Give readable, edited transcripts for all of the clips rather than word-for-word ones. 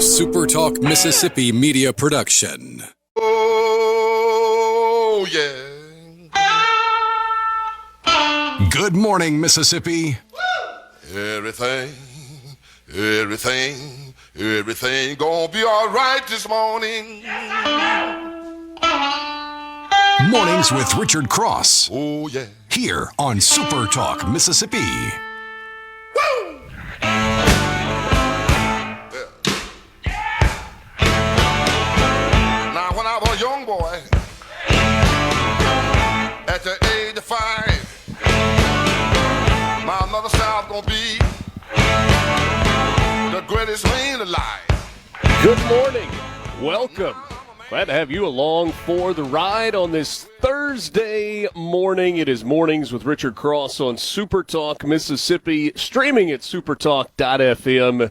SuperTalk Mississippi media production. Oh, yeah. Good morning, Mississippi. Everything gonna be all right this morning. Mornings with Richard Cross. Oh, yeah. Here on SuperTalk Mississippi. Woo! Now, when I was a young boy, at the age of 5, my mother said I was gonna be the greatest man alive. Good morning. Welcome. Glad to have you along for the ride on this Thursday morning. It is Mornings with Richard Cross on SuperTalk Mississippi, streaming at supertalk.fm,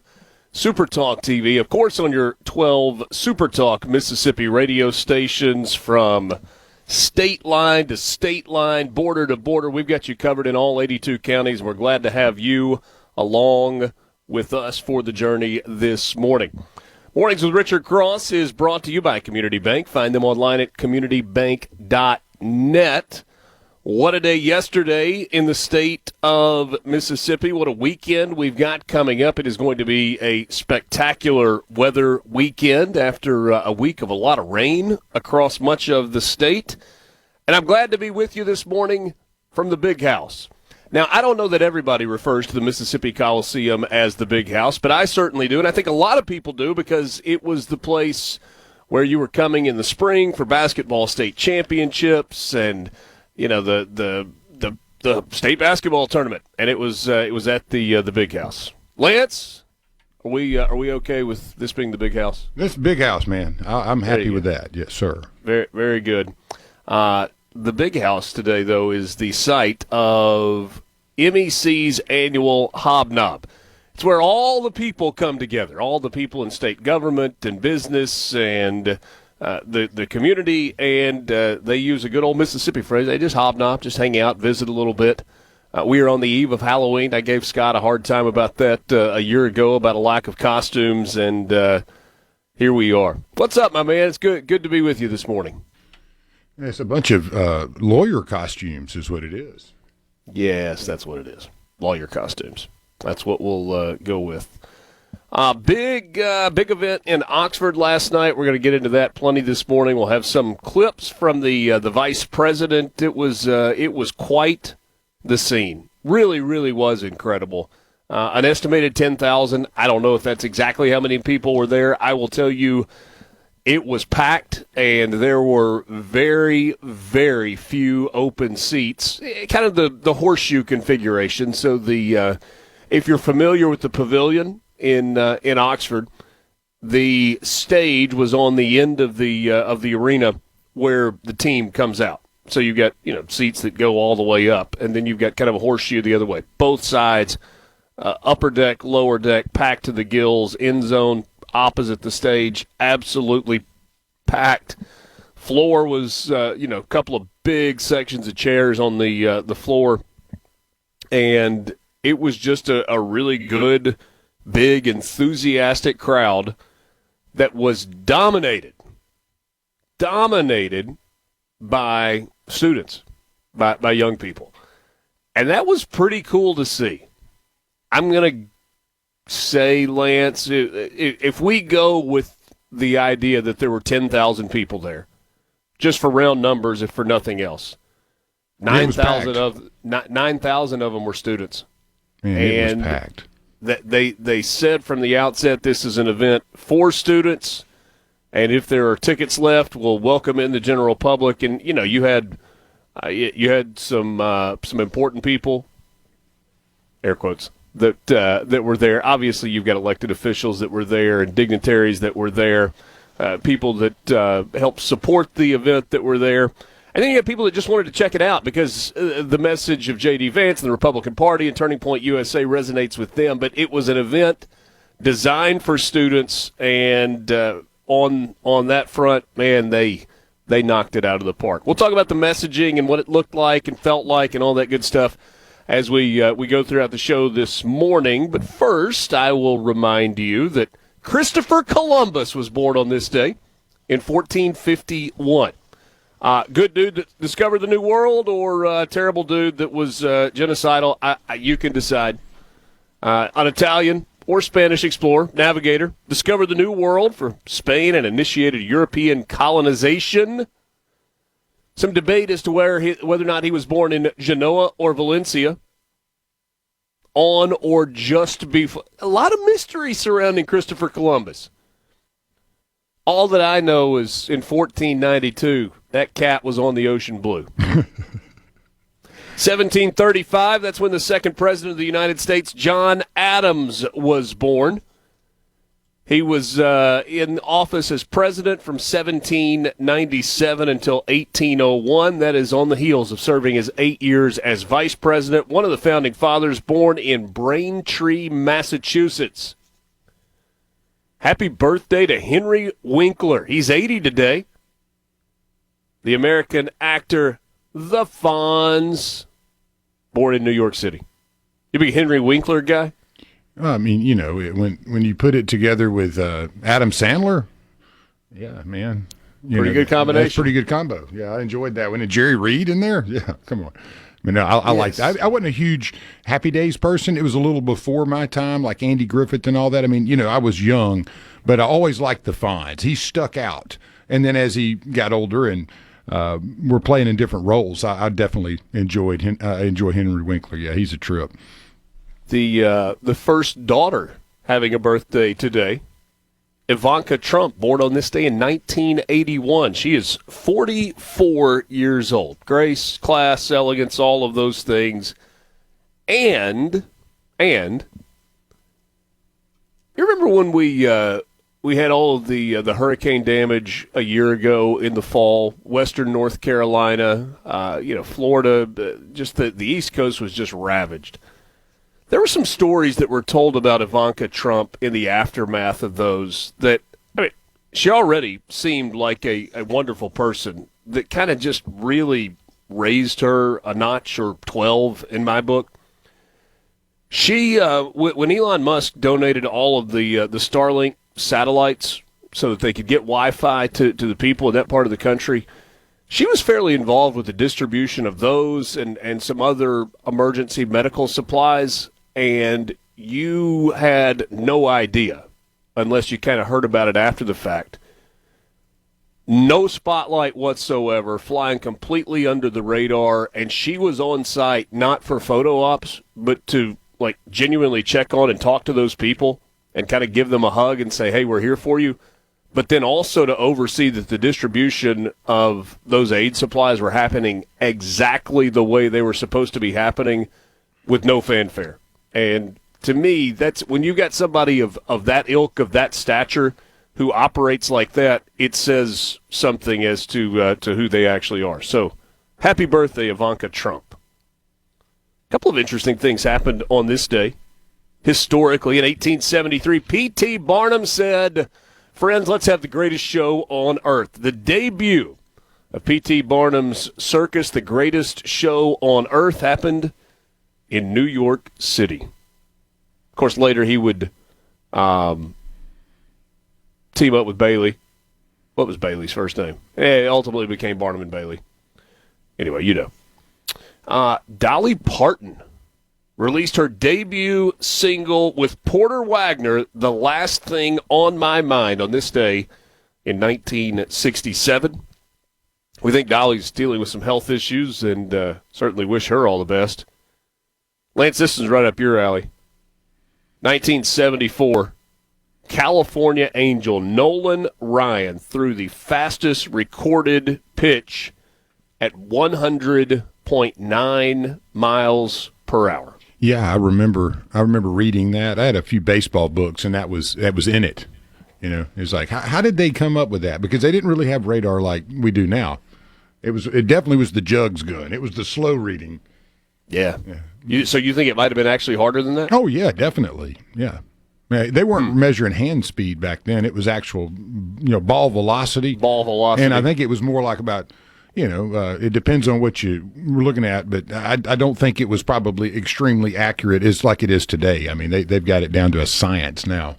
SuperTalk TV, of course on your 12 SuperTalk Mississippi radio stations from state line to state line, border to border. We've got you covered in all 82 counties, and we're glad to have you along with us for the journey this morning. Mornings with Richard Cross is brought to you by Community Bank. Find them online at communitybank.net. What a day yesterday in the state of Mississippi. What a weekend we've got coming up. It is going to be a spectacular weather weekend after a week of a lot of rain across much of the state. And I'm glad to be with you this morning from the Big House. Now, I don't know that everybody refers to the Mississippi Coliseum as the Big House, but I certainly do, and I think a lot of people do because it was the place where you were coming in the spring for basketball state championships and, you know, the state basketball tournament, and it was at the Big House. Lance, are we okay with this being the Big House? This Big House, man. I'm happy with that. Yes, sir. Very, very good. The Big House today, though, is the site of MEC's annual Hobnob. It's where all the people come together, all the people in state government and business and the community, and they use a good old Mississippi phrase. They just hobnob, just hang out, visit a little bit. We are on the eve of Halloween. I gave Scott a hard time about that a year ago, about a lack of costumes, and here we are. What's up, my man? It's good to be with you this morning. It's a bunch of lawyer costumes is what it is. Yes, that's what it is. Lawyer costumes. That's what we'll go with. Big event in Oxford last night. We're going to get into that plenty this morning. We'll have some clips from the vice president. It was quite the scene. Really, really was incredible. An estimated 10,000. I don't know if that's exactly how many people were there. I will tell you, it was packed, and there were very, very few open seats, kind of the horseshoe configuration. So if you're familiar with the pavilion in Oxford, the stage was on the end of the arena where the team comes out. So you've got seats that go all the way up, and then you've got kind of a horseshoe the other way. Both sides, upper deck, lower deck, packed to the gills, end zone opposite the stage, absolutely packed. Floor was, a couple of big sections of chairs on the floor, and it was just a really good, big, enthusiastic crowd that was dominated by students, by young people, and that was pretty cool to see. I'm going to say, Lance, if we go with the idea that there were 10,000 people there, just for round numbers, if for nothing else, 9,000 of them were students. Man, it was packed. They said from the outset this is an event for students, and if there are tickets left, we'll welcome in the general public. And you had some important people, air quotes, that were there. Obviously, you've got elected officials that were there and dignitaries that were there, people that helped support the event that were there. And then you have people that just wanted to check it out because the message of J.D. Vance and the Republican Party and Turning Point USA resonates with them. But it was an event designed for students, and on that front, man, they knocked it out of the park. We'll talk about the messaging and what it looked like and felt like and all that good stuff as we go throughout the show this morning. But first, I will remind you that Christopher Columbus was born on this day in 1451. Good dude that discovered the New World, or terrible dude that was genocidal? You can decide. An Italian or Spanish explorer, navigator, discovered the New World for Spain and initiated European colonization. Some debate as to whether or not he was born in Genoa or Valencia, on or just before. A lot of mystery surrounding Christopher Columbus. All that I know is in 1492, that cat was on the ocean blue. 1735, that's when the second president of the United States, John Adams, was born. He was in office as president from 1797 until 1801. That is on the heels of serving his 8 years as vice president. One of the founding fathers, born in Braintree, Massachusetts. Happy birthday to Henry Winkler. He's 80 today. The American actor, the Fonz, born in New York City. You big Henry Winkler guy? I mean, you know, when you put it together with Adam Sandler, yeah, man. Pretty good combination. That's pretty good combo. Yeah, I enjoyed that. When Jerry Reed in there, yeah, come on. I mean, I like that. I wasn't a huge Happy Days person. It was a little before my time, like Andy Griffith and all that. I mean, you know, I was young, but I always liked the Fonz. He stuck out. And then as he got older and we're playing in different roles, I definitely enjoy Henry Winkler. Yeah, he's a trip. The first daughter having a birthday today, Ivanka Trump, born on this day in 1981. She is 44 years old. Grace, class, elegance, all of those things. And you remember when we had all of the hurricane damage a year ago in the fall, western North Carolina, Florida, just the East Coast was just ravaged. There were some stories that were told about Ivanka Trump in the aftermath of those that, I mean, she already seemed like a wonderful person that kind of just really raised her a notch or 12 in my book. She, when Elon Musk donated all of the Starlink satellites so that they could get Wi-Fi to the people in that part of the country, she was fairly involved with the distribution of those and some other emergency medical supplies. And you had no idea, unless you kind of heard about it after the fact. No spotlight whatsoever, flying completely under the radar, and she was on site not for photo ops, but to like genuinely check on and talk to those people and kind of give them a hug and say, hey, we're here for you. But then also to oversee that the distribution of those aid supplies were happening exactly the way they were supposed to be happening with no fanfare. And to me, that's when you got somebody of that ilk, of that stature, who operates like that, it says something as to who they actually are. So, happy birthday, Ivanka Trump. A couple of interesting things happened on this day. Historically, in 1873, P.T. Barnum said, friends, let's have the greatest show on earth. The debut of P.T. Barnum's circus, the greatest show on earth, happened in New York City. Of course, later he would team up with Bailey. What was Bailey's first name? It ultimately became Barnum and Bailey. Anyway, you know. Dolly Parton released her debut single with Porter Wagner, The Last Thing on My Mind, on this day in 1967. We think Dolly's dealing with some health issues and certainly wish her all the best. Lance, this is right up your alley. 1974, California Angel Nolan Ryan threw the fastest recorded pitch at 100.9 miles per hour. Yeah, I remember reading that. I had a few baseball books, and that was in it. You know, it's like, how did they come up with that? Because they didn't really have radar like we do now. It definitely was the jugs gun. It was the slow reading. Yeah. So you think it might have been actually harder than that? Oh, yeah, definitely. Yeah. They weren't measuring hand speed back then. It was actual, ball velocity. Ball velocity. And I think it was more like about, it depends on what you were looking at, but I don't think it was probably extremely accurate as like it is today. I mean, they've got it down to a science now.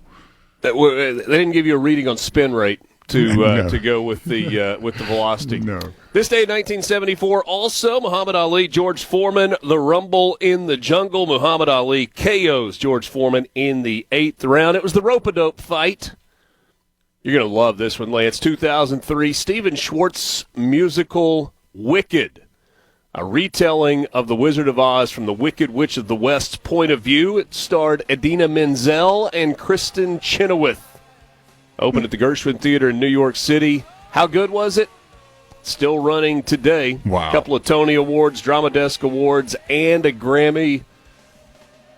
They didn't give you a reading on spin rate to go with the velocity. No. This day, 1974, also Muhammad Ali, George Foreman, the Rumble in the Jungle. Muhammad Ali KOs George Foreman in the 8th round. It was the rope-a-dope fight. You're going to love this one, Lance. 2003, Stephen Schwartz musical Wicked, a retelling of The Wizard of Oz from the Wicked Witch of the West's point of view. It starred Idina Menzel and Kristen Chenoweth. Opened at the Gershwin Theater in New York City. How good was it? Still running today. Wow. A couple of Tony Awards, Drama Desk Awards, and a Grammy.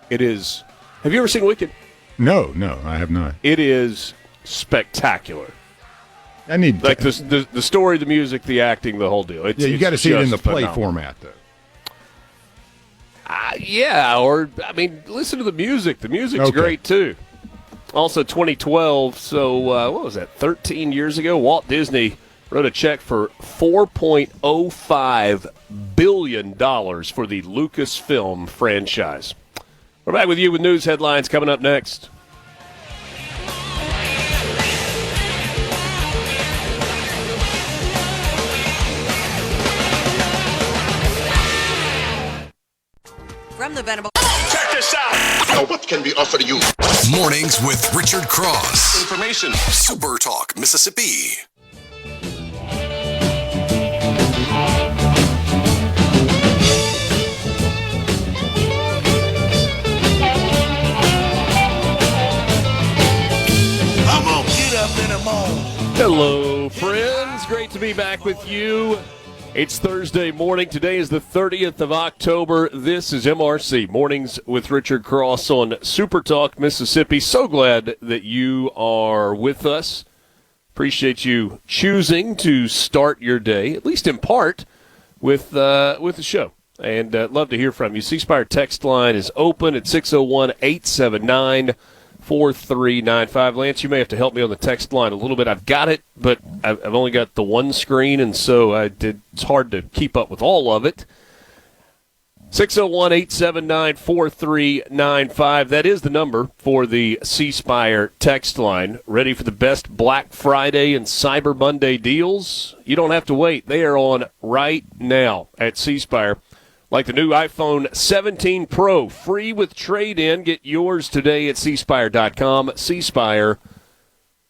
It is. Have you ever seen Wicked? No, I have not. It is spectacular. I need like the story, the music, the acting, the whole deal. You got to see it in the play phenomenal format, though. Listen to the music. The music's great, too. Also, 2012, so what was that, 13 years ago, Walt Disney wrote a check for $4.05 billion for the Lucasfilm franchise. We're back with you with news headlines coming up next. From the Venable. Check this out. Now, what can be offered to you? Mornings with Richard Cross. Information. Super Talk, Mississippi. I'm gonna get up in the morning. Hello, friends. Great to be back with you. It's Thursday morning. Today is the 30th of October. This is MRC, Mornings with Richard Cross on Super Talk, Mississippi. So glad that you are with us. Appreciate you choosing to start your day, at least in part, with the show. And love to hear from you. C Spire text line is open at 601-879-4395. Lance, you may have to help me on the text line a little bit. I've got it, but I've only got the one screen, and so it's hard to keep up with all of it. 601-879-4395. That is the number for the C Spire text line. Ready for the best Black Friday and Cyber Monday deals? You don't have to wait. They are on right now at C Spire. Like the new iPhone 17 Pro, free with trade-in. Get yours today at cspire.com. C Spire,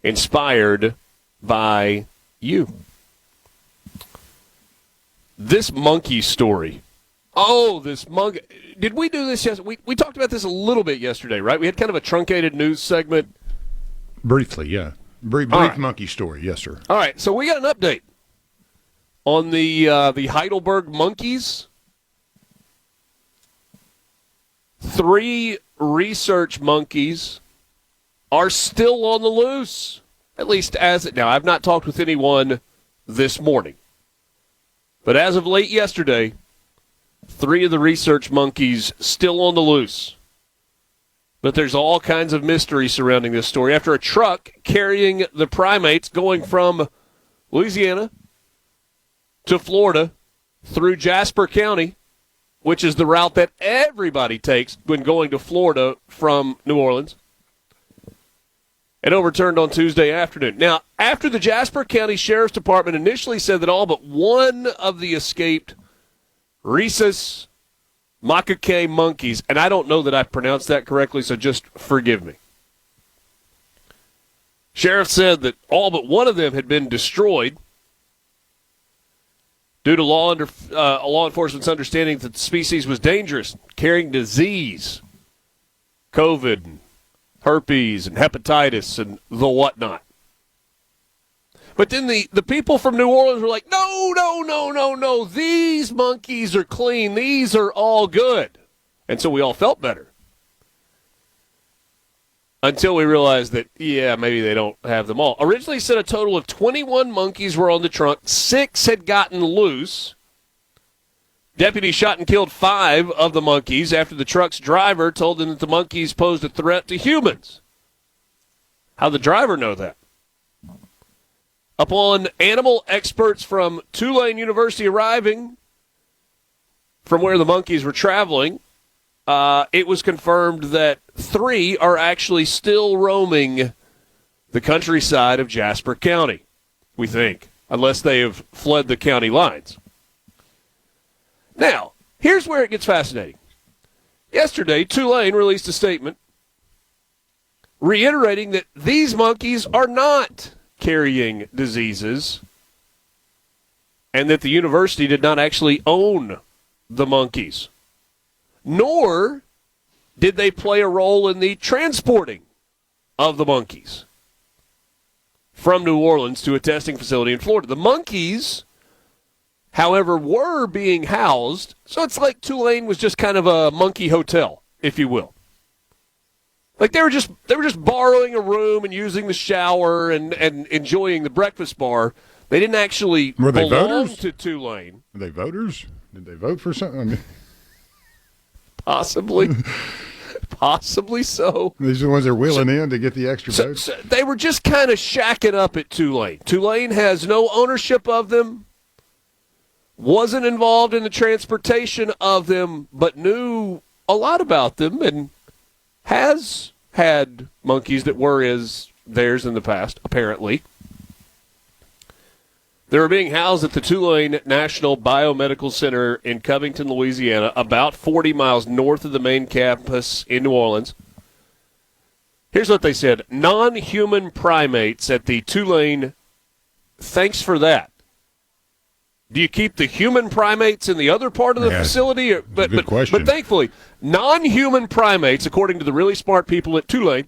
inspired by you. This monkey story. Oh, this monkey. Did we do this yesterday? We talked about this a little bit yesterday, right? We had kind of a truncated news segment. Briefly, yeah. Brief right. Monkey story, yes, sir. All right, so we got an update on the Heidelberg monkeys. 3 research monkeys are still on the loose, at least as it now. I've not talked with anyone this morning, but as of late yesterday, 3 of the research monkeys still on the loose. But there's all kinds of mystery surrounding this story after a truck carrying the primates going from Louisiana to Florida through Jasper County, which is the route that everybody takes when going to Florida from New Orleans, and overturned on Tuesday afternoon. Now, after the Jasper County Sheriff's Department initially said that all but one of the escaped rhesus macaque monkeys, and I don't know that I pronounced that correctly, so just forgive me. Sheriff said that all but one of them had been destroyed due to law enforcement's understanding that the species was dangerous, carrying disease, COVID, and herpes, and hepatitis, and the whatnot. But then the people from New Orleans were like, no, these monkeys are clean. These are all good. And so we all felt better. Until we realized that, maybe they don't have them all. Originally said a total of 21 monkeys were on the trunk. 6 had gotten loose. Deputies shot and killed 5 of the monkeys after the truck's driver told them that the monkeys posed a threat to humans. How'd the driver know that? Upon animal experts from Tulane University arriving from where the monkeys were traveling, it was confirmed that 3 are actually still roaming the countryside of Jasper County, we think, unless they have fled the county lines. Now, here's where it gets fascinating. Yesterday, Tulane released a statement reiterating that these monkeys are not carrying diseases and that the university did not actually own the monkeys, nor did they play a role in the transporting of the monkeys from New Orleans to a testing facility in Florida. The monkeys, however, were being housed, so it's like Tulane was just kind of a monkey hotel, if you will. Like they were just borrowing a room and using the shower and enjoying the breakfast bar. They didn't actually belong voters? to Tulane. Were they voters? Did they vote for something? I mean, Possibly so. these are the ones they're wheeling in to get the extra votes. So they were just kind of shacking up at Tulane. Tulane has no ownership of them, wasn't involved in the transportation of them, but knew a lot about them and has had monkeys that were theirs in the past, apparently. They were being housed at the Tulane National Biomedical Center in Covington, Louisiana, about 40 miles north of the main campus in New Orleans. Here's what they said. Non-human primates at the Tulane, thanks for that. Do you keep the human primates in the other part of the facility? Good question. But thankfully, non-human primates, according to the really smart people at Tulane,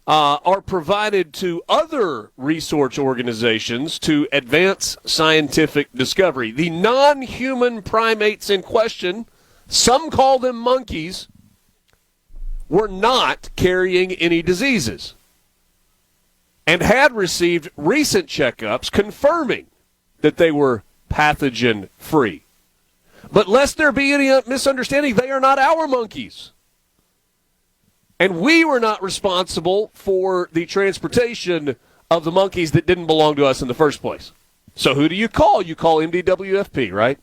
are provided to other research organizations to advance scientific discovery. The non-human primates in question, some call them monkeys, were not carrying any diseases and had received recent checkups confirming that they were pathogen-free. But lest there be any misunderstanding, they are not our monkeys. And we were not responsible for the transportation of the monkeys that didn't belong to us in the first place. So who do you call? You call MDWFP, right?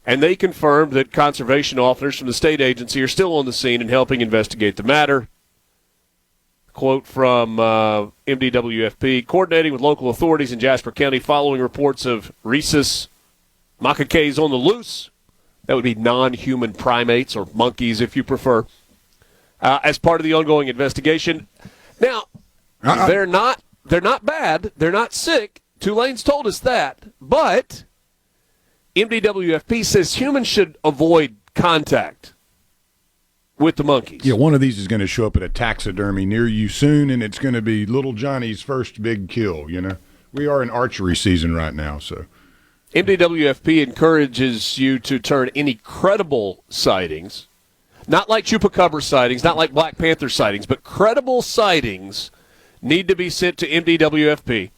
And they confirmed that conservation officers from the state agency are still on the scene and helping investigate the matter. Quote from MDWFP, coordinating with local authorities in Jasper County following reports of rhesus macaques on the loose. That would be non-human primates or monkeys, if you prefer, as part of the ongoing investigation. Now, they're not bad. They're not sick. Tulane's told us that. But MDWFP says humans should avoid contact with the monkeys. Yeah, one of these is going to show up at a taxidermy near you soon, and it's going to be little Johnny's first big kill, you know. We are in archery season right now, so. MDWFP encourages you to turn any credible sightings, not like chupacabra sightings, not like Black Panther sightings, but credible sightings need to be sent to MDWFP.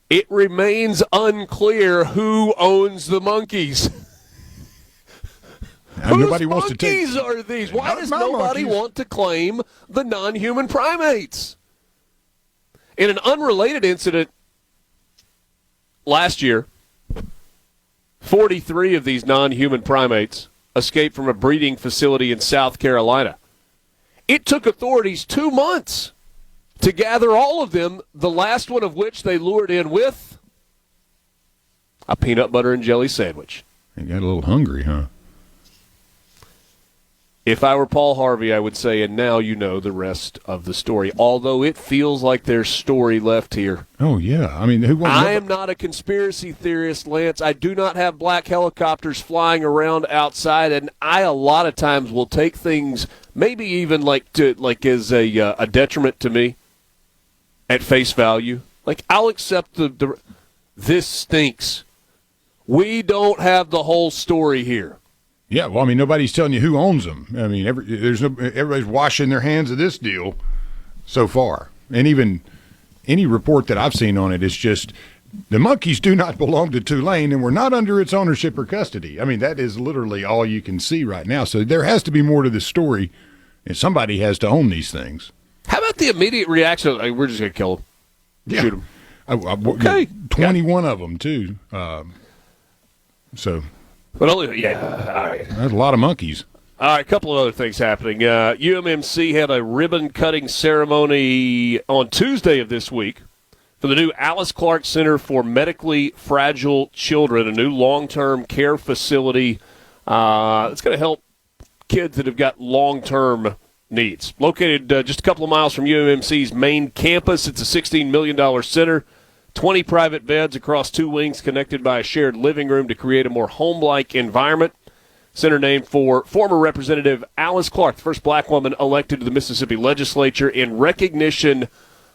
It remains unclear who owns the monkeys. Nobody wants Whose to take. monkeys are these? Why Not does my nobody monkeys. want to claim the non-human primates? In an unrelated incident last year, 43 of these non-human primates escaped from a breeding facility in South Carolina. It took authorities 2 months to gather all of them, the last one of which they lured in with a peanut butter and jelly sandwich. You got a little hungry, huh? If I were Paul Harvey, I would say, and now you know the rest of the story, although it feels like there's story left here. Oh, yeah. I mean, who wants I am not a conspiracy theorist, Lance. I do not have black helicopters flying around outside, and I a lot of times will take things, maybe even as a detriment to me, at face value. Like, I'll accept this stinks. We don't have the whole story here. Yeah, well, I mean, nobody's telling you who owns them. I mean, everybody's washing their hands of this deal so far. And even any report that I've seen on it is just the monkeys do not belong to Tulane and we're not under its ownership or custody. I mean, that is literally all you can see right now. So there has to be more to this story, and somebody has to own these things. How about the immediate reaction? Like, we're just going to kill them. Yeah. Shoot them. Okay. 21 of them, too. So Well, yeah, all right. There's a lot of monkeys. All right, a couple of other things happening. UMMC had a ribbon-cutting ceremony on Tuesday of this week for the new Alice Clark Center for Medically Fragile Children, a new long-term care facility that's going to help kids that have got long-term needs. Located just a couple of miles from UMMC's main campus, it's a $16 million center, 20 private beds across 2 wings connected by a shared living room to create a more home-like environment. Center named for former Representative Alice Clark, the first black woman elected to the Mississippi legislature in recognition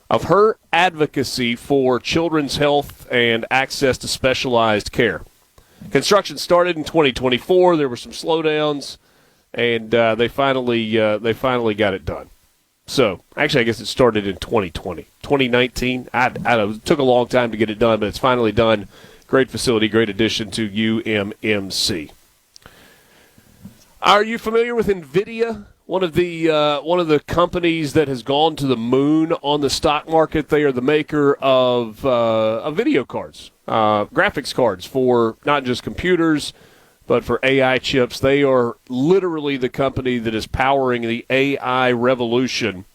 of her advocacy for children's health and access to specialized care. Construction started in 2024. There were some slowdowns, and they finally got it done. So, actually, I guess it started in 2020. 2019, I don't know, it took a long time to get it done, but it's finally done. Great facility, great addition to UMMC. Are you familiar with NVIDIA? One of the companies that has gone to the moon on the stock market. They are the maker of video cards, graphics cards for not just computers, but for AI chips. They are literally the company that is powering the AI revolution.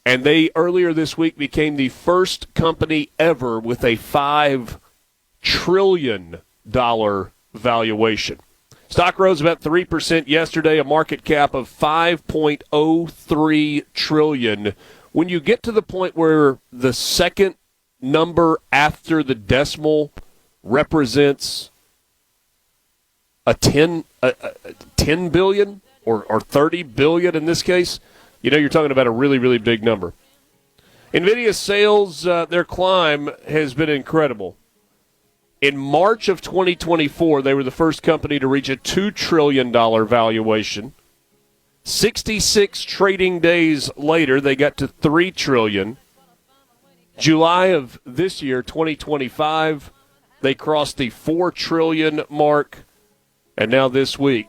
And they, earlier this week, became the first company ever with a $5 trillion valuation. Stock rose about 3% yesterday, a market cap of $5.03 trillion. When you get to the point where the second number after the decimal represents a 10 billion or 30 billion in this case, you're talking about a really, really big number. NVIDIA's sales, their climb has been incredible. In March of 2024, they were the first company to reach a $2 trillion valuation. 66 trading days later, they got to $3 trillion. July of this year, 2025, they crossed the $4 trillion mark. And now this week,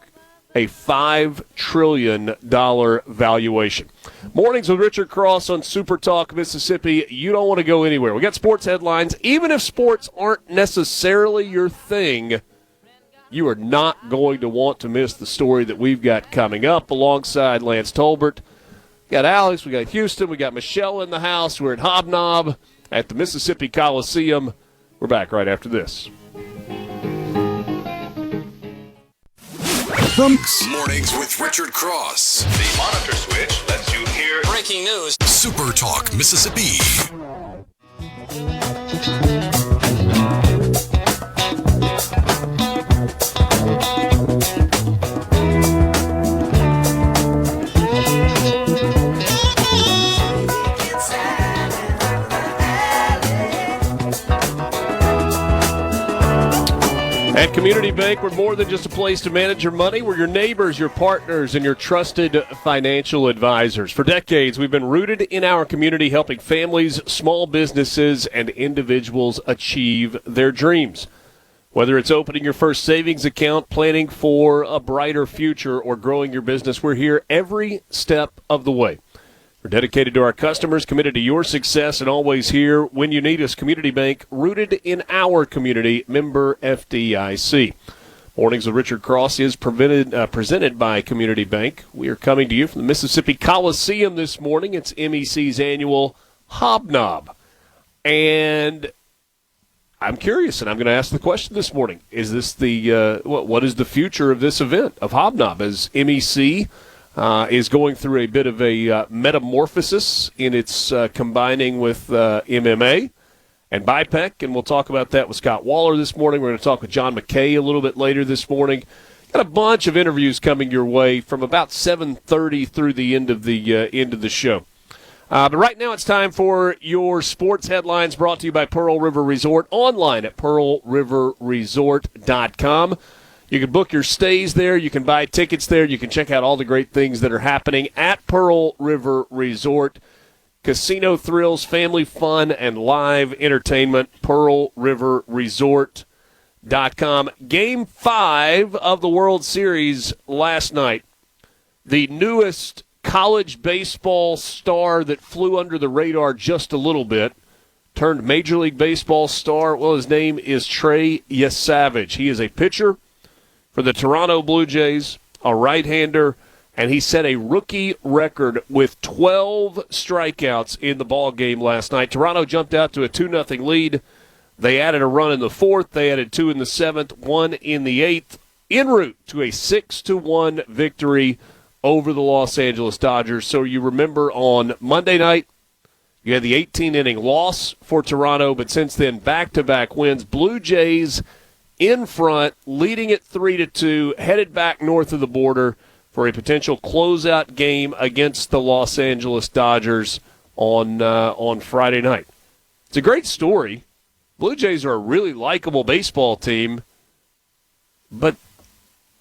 a $5 trillion valuation. Mornings with Richard Cross on SuperTalk Mississippi. You don't want to go anywhere. We got sports headlines. Even if sports aren't necessarily your thing, you are not going to want to miss the story that we've got coming up alongside Lance Tolbert. We got Alex, we got Houston, we got Michelle in the house. We're at Hobnob at the Mississippi Coliseum. We're back right after this. Mornings with Richard Cross. The monitor switch lets you hear Breaking news. Super Talk Mississippi. At Community Bank, we're more than just a place to manage your money. We're your neighbors, your partners, and your trusted financial advisors. For decades, we've been rooted in our community, helping families, small businesses, and individuals achieve their dreams. Whether it's opening your first savings account, planning for a brighter future, or growing your business, we're here every step of the way. We're dedicated to our customers, committed to your success, and always here when you need us. Community Bank, rooted in our community, member FDIC. Mornings with Richard Cross is presented by Community Bank. We are coming to you from the Mississippi Coliseum this morning. It's MEC's annual Hobnob. And I'm curious, and I'm going to ask the question this morning. Is this what is the future of this event, of Hobnob? As MEC is going through a bit of a metamorphosis in its combining with MMA and BIPEC, and we'll talk about that with Scott Waller this morning. We're going to talk with John McKay a little bit later this morning. Got a bunch of interviews coming your way from about 7:30 through the end of the show. But right now it's time for your sports headlines, brought to you by Pearl River Resort, online at pearlriverresort.com. You can book your stays there. You can buy tickets there. You can check out all the great things that are happening at Pearl River Resort. Casino thrills, family fun, and live entertainment. pearlriverresort.com. Game 5 of the World Series last night. The newest college baseball star that flew under the radar just a little bit, turned Major League Baseball star. Well, his name is Trey Yesavage. He is a pitcher for the Toronto Blue Jays, a right-hander, and he set a rookie record with 12 strikeouts in the ball game last night. Toronto jumped out to a 2-0 lead. They added a run in the fourth. They added 2 in the seventh, 1 in the eighth, en route to a 6-1 victory over the Los Angeles Dodgers. So you remember on Monday night, you had the 18-inning loss for Toronto, but since then, back-to-back wins. Blue Jays in front, leading at 3-2, headed back north of the border for a potential closeout game against the Los Angeles Dodgers on Friday night. It's a great story. Blue Jays are a really likable baseball team, but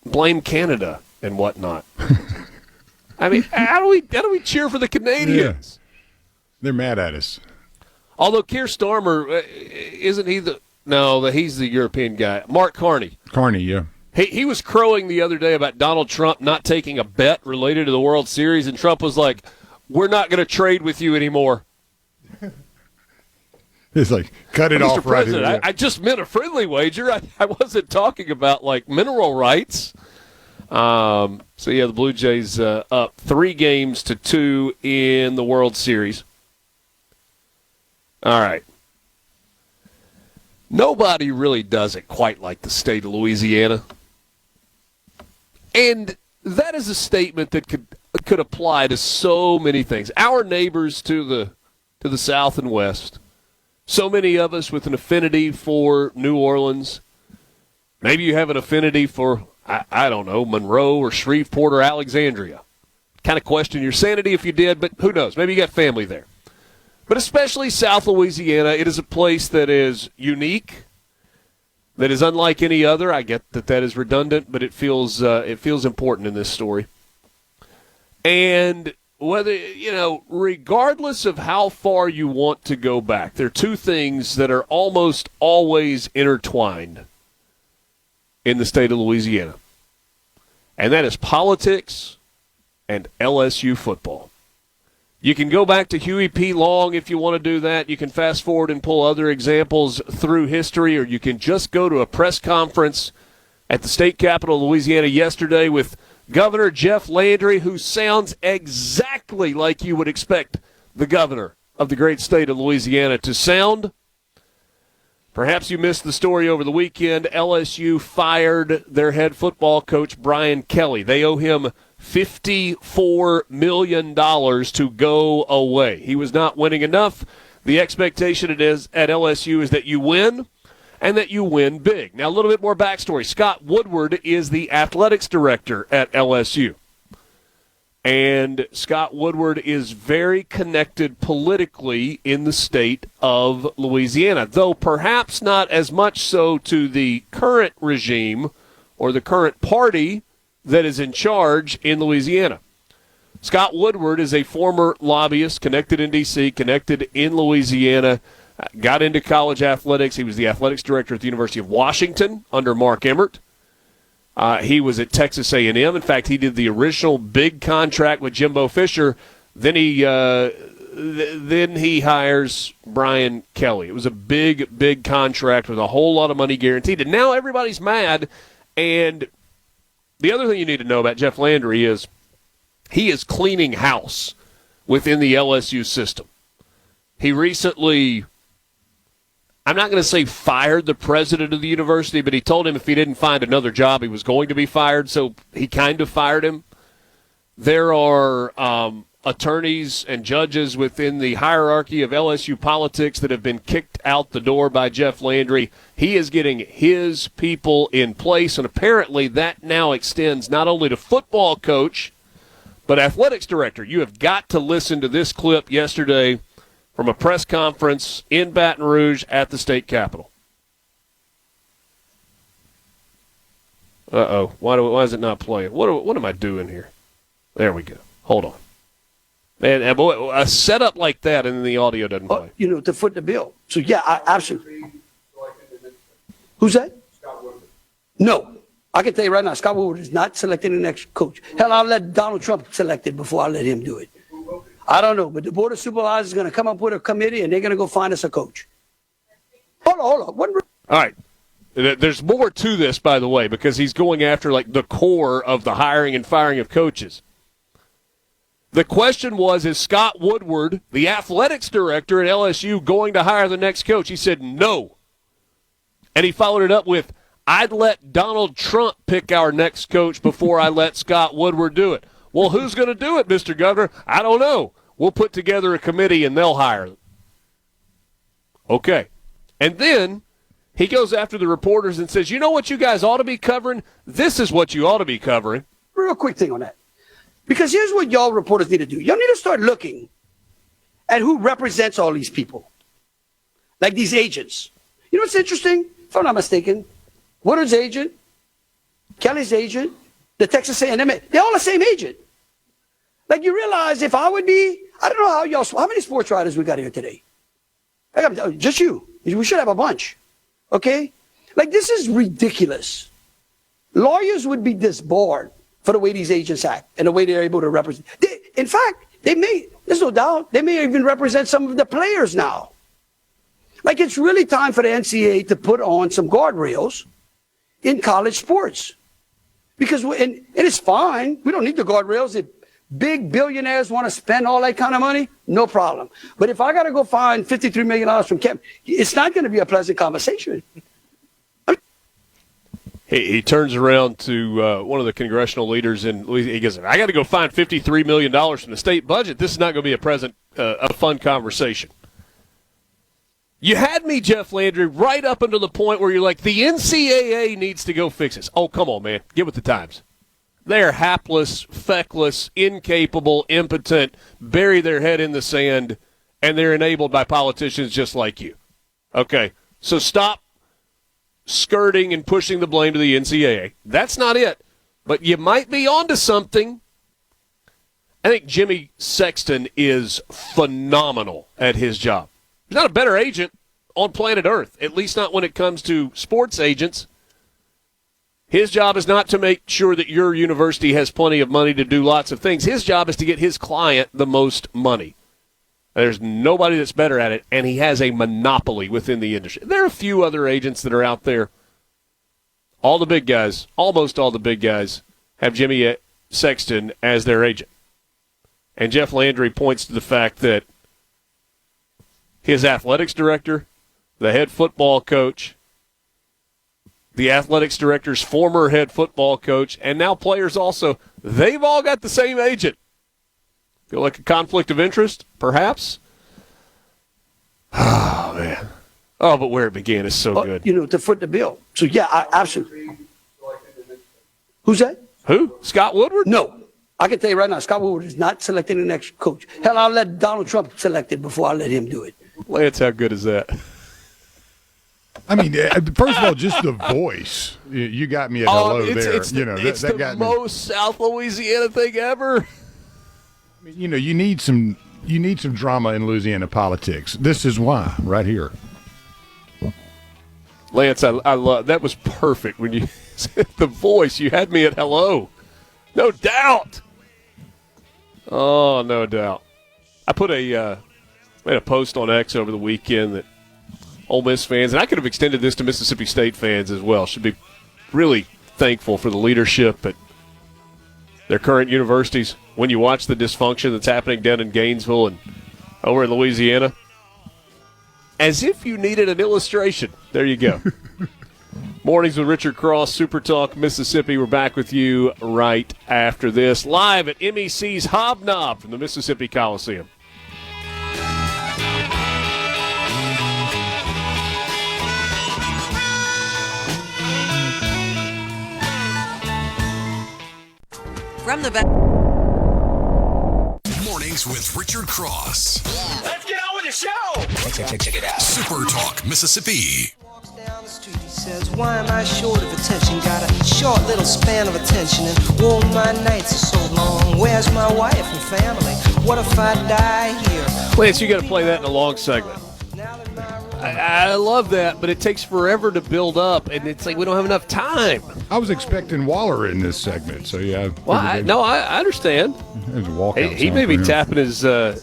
blame Canada and whatnot. I mean, how do we cheer for the Canadians? Yeah. They're mad at us. Although Keir Starmer, isn't he he's the European guy. Mark Carney. Carney, yeah. He was crowing the other day about Donald Trump not taking a bet related to the World Series, and Trump was like, we're not going to trade with you anymore. It's like, cut it Mr. off right here. I just meant a friendly wager. I wasn't talking about, like, mineral rights. The Blue Jays up 3-2 in the World Series. All right. Nobody really does it quite like the state of Louisiana. And that is a statement that could apply to so many things. Our neighbors to the south and west, so many of us with an affinity for New Orleans. Maybe you have an affinity for, I don't know, Monroe or Shreveport or Alexandria. Kind of question your sanity if you did, but who knows? Maybe you got family there. But especially South Louisiana, it is a place that is unique, that is unlike any other. I get that is redundant, but it feels important in this story. And whether, regardless of how far you want to go back, there are two things that are almost always intertwined in the state of Louisiana. And that is politics and LSU football. You can go back to Huey P. Long if you want to do that. You can fast forward and pull other examples through history, or you can just go to a press conference at the state capitol of Louisiana yesterday with Governor Jeff Landry, who sounds exactly like you would expect the governor of the great state of Louisiana to sound. Perhaps you missed the story over the weekend. LSU fired their head football coach, Brian Kelly. They owe him $54 million to go away. He was not winning enough. The expectation at LSU is that you win, and that you win big. Now, a little bit more backstory. Scott Woodward is the athletics director at LSU. And Scott Woodward is very connected politically in the state of Louisiana, though perhaps not as much so to the current regime or the current party that is in charge in Louisiana. Scott Woodward is a former lobbyist, connected in D.C., connected in Louisiana, got into college athletics. He was the athletics director at the University of Washington under Mark Emmert. He was at Texas A&M. In fact, he did the original big contract with Jimbo Fisher. Then he hires Brian Kelly. It was a big, big contract with a whole lot of money guaranteed. And now everybody's mad. And the other thing you need to know about Jeff Landry is he is cleaning house within the LSU system. He recently, I'm not going to say fired the president of the university, but he told him if he didn't find another job, he was going to be fired, so he kind of fired him. There are attorneys and judges within the hierarchy of LSU politics that have been kicked out the door by Jeff Landry. He is getting his people in place, and apparently that now extends not only to football coach, but athletics director. You have got to listen to this clip yesterday from a press conference in Baton Rouge at the state capitol. Uh-oh. Why is it not playing? What am I doing here? There we go. Hold on. And boy, a setup like that and then the audio doesn't play. To foot the bill. So, yeah, absolutely. Who's that? Scott Woodward. No. I can tell you right now, Scott Woodward is not selecting the next coach. Hell, I'll let Donald Trump select it before I let him do it. I don't know, but the Board of Supervisors is going to come up with a committee, and they're going to go find us a coach. Hold on. All right. There's more to this, by the way, because he's going after like the core of the hiring and firing of coaches. The question was, is Scott Woodward, the athletics director at LSU, going to hire the next coach? He said no. And he followed it up with, I'd let Donald Trump pick our next coach before I let Scott Woodward do it. Well, who's going to do it, Mr. Governor? I don't know. We'll put together a committee and they'll hire them. Okay. And then he goes after the reporters and says, you know what you guys ought to be covering? This is what you ought to be covering. Real quick thing on that. Because here's what y'all reporters need to do. Y'all need to start looking at who represents all these people. Like these agents. You know what's interesting? If I'm not mistaken, Woodward's agent, Kelly's agent, the Texas A&M, they're all the same agent. Like you realize if I would be, I don't know how many sports writers we got here today? Just you. We should have a bunch. Okay? Like this is ridiculous. Lawyers would be disbarred for the way these agents act and the way they're able to represent. In fact, there's no doubt, they may even represent some of the players now. Like it's really time for the NCAA to put on some guardrails in college sports. Because, and it's fine, we don't need the guardrails. If big billionaires want to spend all that kind of money, no problem. But if I got to go find $53 million from Kevin, it's not going to be a pleasant conversation. He turns around to one of the congressional leaders in Louisiana. He goes, I got to go find $53 million from the state budget. This is not going to be a fun conversation. You had me, Jeff Landry, right up until the point where you're like, the NCAA needs to go fix this. Oh, come on, man. Get with the times. They're hapless, feckless, incapable, impotent, bury their head in the sand, and they're enabled by politicians just like you. Okay, so stop skirting and pushing the blame to the NCAA. That's not it. But you might be onto something. I think Jimmy Sexton is phenomenal at his job. He's not a better agent on planet Earth, at least not when it comes to sports agents. His job is not to make sure that your university has plenty of money to do lots of things. His job is to get his client the most money. There's nobody that's better at it, and he has a monopoly within the industry. There are a few other agents that are out there. All the big guys, almost all the big guys, have Jimmy Sexton as their agent. And Jeff Landry points to the fact that his athletics director, the head football coach, the athletics director's former head football coach, and now players also, they've all got the same agent. Feel like a conflict of interest, perhaps? Oh, man. Oh, but where it began is so good. You know, to foot the bill. So, yeah, I absolutely. Who's that? Who? Scott Woodward? No. I can tell you right now, Scott Woodward is not selecting the next coach. Hell, I'll let Donald Trump select it before I let him do it. Lance, how good is that? I mean, first of all, just the voice. You got me at hello there. It's that the most South Louisiana thing ever. I mean, you need some drama in Louisiana politics. This is why, right here. Lance, I love that. Was perfect when you said the voice. You had me at hello. No doubt. Oh, no doubt. I put made a post on X over the weekend that Ole Miss fans, and I could have extended this to Mississippi State fans as well, should be really thankful for the leadership at their current universities. When you watch the dysfunction that's happening down in Gainesville and over in Louisiana, as if you needed an illustration. There you go. Mornings with Richard Cross, SuperTalk, Mississippi. We're back with you right after this, live at MEC's Hobnob from the Mississippi Coliseum. From the Mornings with Richard Cross. Let's get on with the show. Check it out. Super Talk, Mississippi. Walks down the street, he says, why am I short of attention? Got a short little span of attention, and oh, my nights are so long. Where's my wife and family? What if I die here? Lance, you got to play that in a long segment. I love that, but it takes forever to build up, and it's like we don't have enough time. I was expecting Waller in this segment, so yeah. Well, I understand. There's a walkout He song may be for him.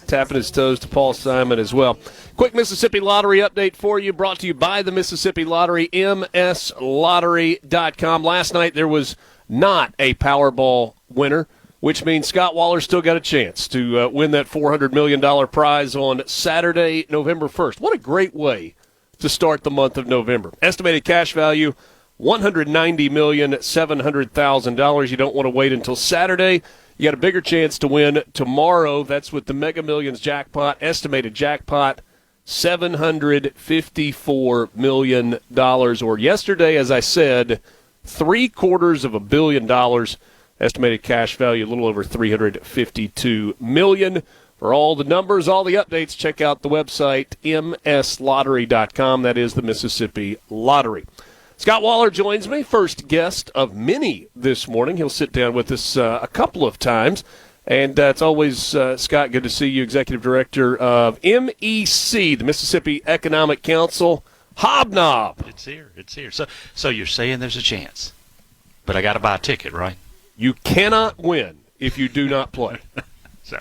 tapping his toes to Paul Simon as well. Quick Mississippi Lottery update for you, brought to you by the Mississippi Lottery, mslottery.com. Last night there was not a Powerball winner, which means Scott Waller's still got a chance to win that $400 million prize on Saturday, November 1st. What a great way to start the month of November. Estimated cash value, $190,700,000. You don't want to wait until Saturday. You got a bigger chance to win tomorrow. That's with the Mega Millions jackpot. Estimated jackpot, $754 million. Or yesterday, as I said, $750 million. Estimated cash value, a little over $352 million. For all the numbers, all the updates, check out the website, mslottery.com. That is the Mississippi Lottery. Scott Waller joins me, first guest of many this morning. He'll sit down with us a couple of times. And it's always, Scott, good to see you, Executive Director of MEC, the Mississippi Economic Council, Hobnob. It's here. So you're saying there's a chance, but I got to buy a ticket, right? You cannot win if you do not play. So,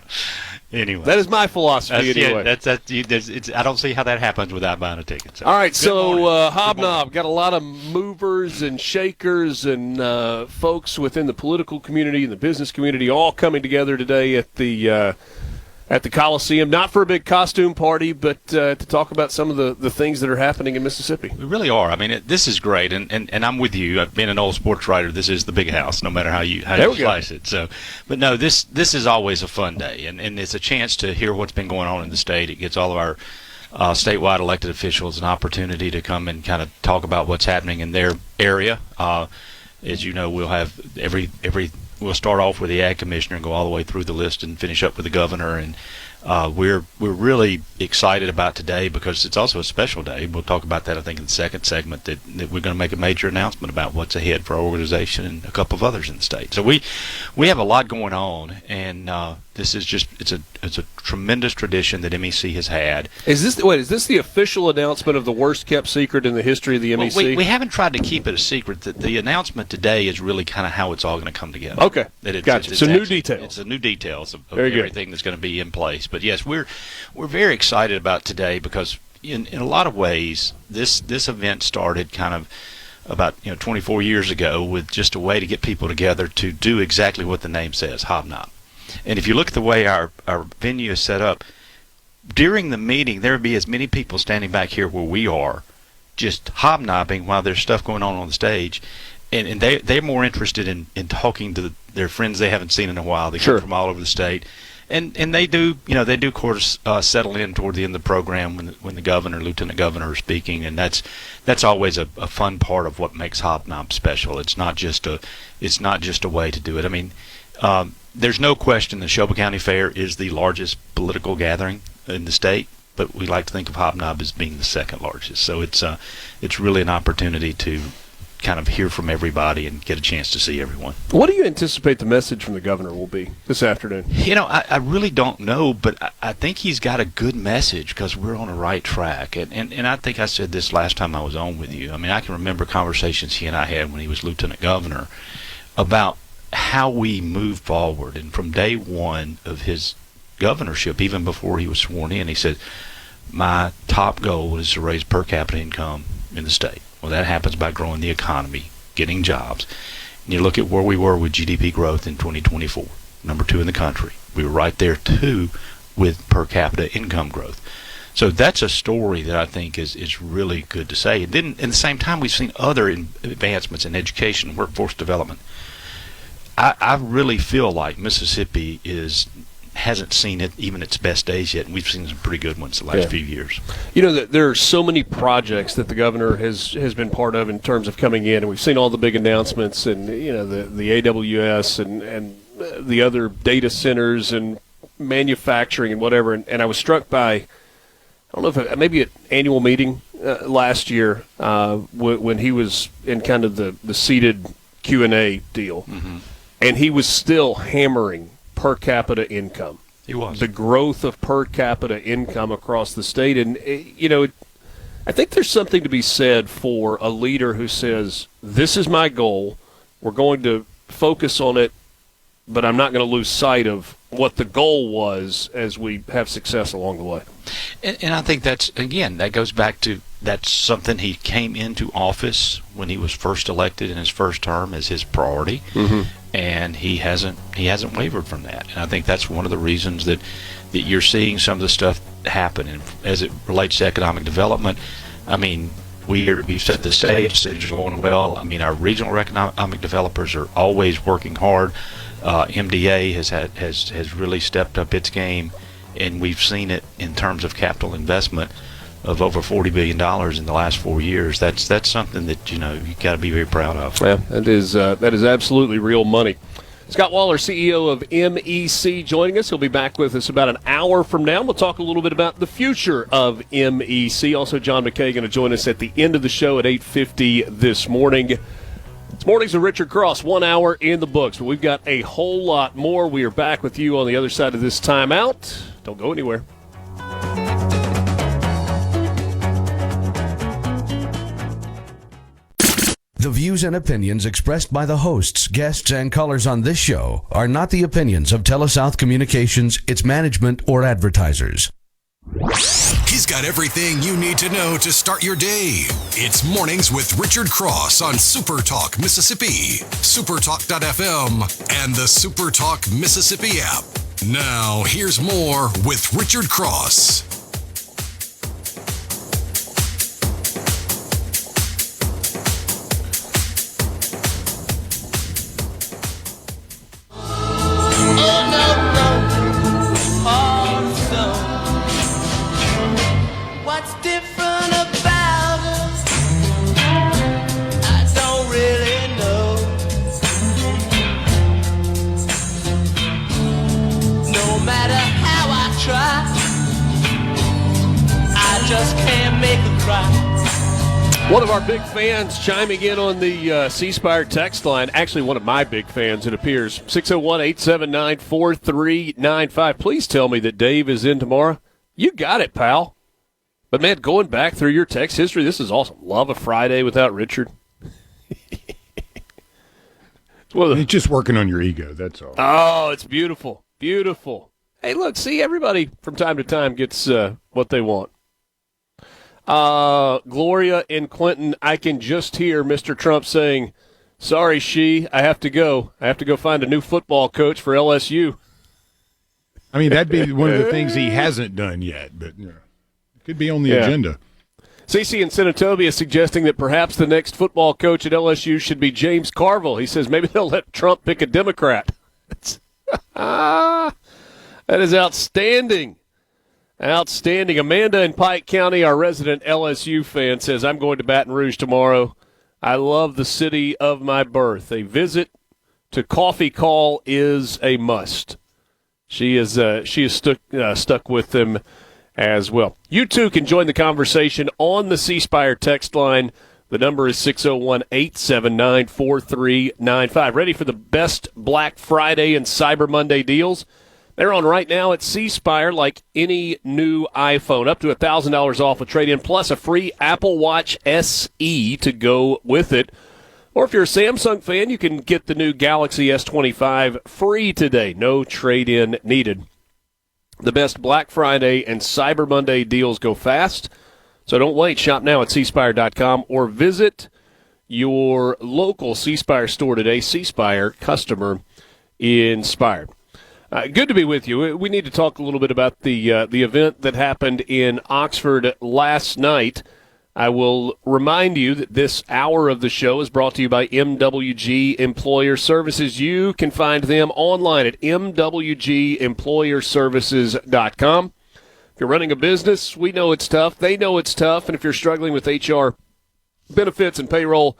anyway, that is my philosophy. Anyway, I don't see how that happens without buying a ticket. So. All right, so Hobnob got a lot of movers and shakers and folks within the political community and the business community all coming together today at the Coliseum, not for a big costume party, but to talk about some of the things that are happening in Mississippi. We really are. I mean, this is great, and I'm with you. I've been an old sports writer. This is the big house, no matter how you slice it. So, but no, this is always a fun day, and it's a chance to hear what's been going on in the state. It gets all of our statewide elected officials an opportunity to come and kind of talk about what's happening in their area. As you know, we'll have we'll start off with the ag commissioner and go all the way through the list and finish up with the governor. And we're really excited about today because it's also a special day. We'll talk about that, I think, in the second segment, that we're going to make a major announcement about what's ahead for our organization and a couple of others in the state. So we have a lot going on, and this is just it's a tremendous tradition that MEC has had. Is this the official announcement of the worst kept secret in the history of the MEC? Well, we haven't tried to keep it a secret. The announcement today is really kind of how it's all going to come together. Okay, gotcha. So new details. It's the new details of everything that's going to be in place. But yes, we're very excited about today because in a lot of ways this event started kind of about 24 years ago with just a way to get people together to do exactly what the name says, Hobnob. And if you look at the way our venue is set up, during the meeting there would be as many people standing back here where we are, just hobnobbing while there's stuff going on the stage. And they're more interested in talking to their friends they haven't seen in a while. They come from all over the state. And they do, of course, settle in toward the end of the program when the governor, lieutenant governor are speaking, and that's always a fun part of what makes Hobnob special. It's not just a way to do it. I mean, there's no question the Neshoba County Fair is the largest political gathering in the state, but we like to think of Hobnob as being the second largest. So it's really an opportunity to kind of hear from everybody and get a chance to see everyone. What do you anticipate the message from the governor will be this afternoon? I really don't know, but I think he's got a good message because we're on the right track. And I think I said this last time I was on with you. I mean, I can remember conversations he and I had when he was lieutenant governor about how we move forward. And from day one of his governorship, even before he was sworn in, he said, my top goal is to raise per capita income in the state. Well, that happens by growing the economy, getting jobs. And you look at where we were with GDP growth in 2024, number 2 in the country. We were right there, too, with per capita income growth. So that's a story that I think is really good to say. And then, at the same time, we've seen other advancements in education and workforce development. I really feel like Mississippi hasn't seen it even its best days yet, and we've seen some pretty good ones the last few years. There are so many projects that the governor has been part of in terms of coming in, and we've seen all the big announcements, and the AWS and the other data centers and manufacturing and whatever. And I was struck by, I don't know if maybe an annual meeting last year when he was in kind of the seated Q&A deal, and he was still hammering per capita income. He was. The growth of per capita income across the state. And, I think there's something to be said for a leader who says, this is my goal, we're going to focus on it, but I'm not going to lose sight of what the goal was as we have success along the way. And I think that goes back to that's something he came into office when he was first elected in his first term as his priority, and he hasn't wavered from that. And I think that's one of the reasons that you're seeing some of the stuff happen. And as it relates to economic development, I mean, we've set the stage, things are going well. I mean, our regional economic developers are always working hard. MDA has really stepped up its game, and we've seen it in terms of capital investment of over $40 billion in the last 4 years. That's something that you got to be very proud of. Yeah, that is absolutely real money. Scott Waller, CEO of MEC, joining us. He'll be back with us about an hour from now. We'll talk a little bit about the future of MEC. Also, John McKay going to join us at the end of the show at 8:50 this morning. It's Mornings with Richard Cross, 1 hour in the books, but we've got a whole lot more. We are back with you on the other side of this timeout. Don't go anywhere. The views and opinions expressed by the hosts, guests, and callers on this show are not the opinions of TeleSouth Communications, its management, or advertisers. He's got everything you need to know to start your day. It's Mornings with Richard Cross on SuperTalk Mississippi, supertalk.fm, and the SuperTalk Mississippi app. Now, here's more with Richard Cross. One of our big fans chiming in on the C-Spire text line, actually one of my big fans, it appears, 601-879-4395. Please tell me that Dave is in tomorrow. You got it, pal. But, man, going back through your text history, this is awesome. Love a Friday without Richard. It's just working on your ego, that's all. Oh, it's beautiful. Beautiful. Hey, look, see, everybody from time to time gets what they want. Gloria and Clinton, I can just hear Mr. Trump saying, sorry, I have to go. I have to go find a new football coach for LSU. I mean, that'd be one of the things he hasn't done yet, but it could be on the agenda. CC in Senatobia is suggesting that perhaps the next football coach at LSU should be James Carville. He says maybe they'll let Trump pick a Democrat. That is outstanding. Outstanding. Amanda in Pike County, our resident LSU fan, says, I'm going to Baton Rouge tomorrow. I love the city of my birth. A visit to Coffee Call is a must. She is stuck with them as well. You too can join the conversation on the C-Spire text line. The number is 601-879-4395. Ready for the best Black Friday and Cyber Monday deals? They're on right now at C-Spire, like any new iPhone, up to $1,000 off a trade-in, plus a free Apple Watch SE to go with it. Or if you're a Samsung fan, you can get the new Galaxy S25 free today. No trade-in needed. The best Black Friday and Cyber Monday deals go fast, so don't wait. Shop now at cspire.com or visit your local C-Spire store today. C-Spire, customer inspired. Good to be with you. We need to talk a little bit about the event that happened in Oxford last night. I will remind you that this hour of the show is brought to you by MWG Employer Services. You can find them online at mwgemployerservices.com. If you're running a business, we know it's tough. They know it's tough. And if you're struggling with HR benefits and payroll,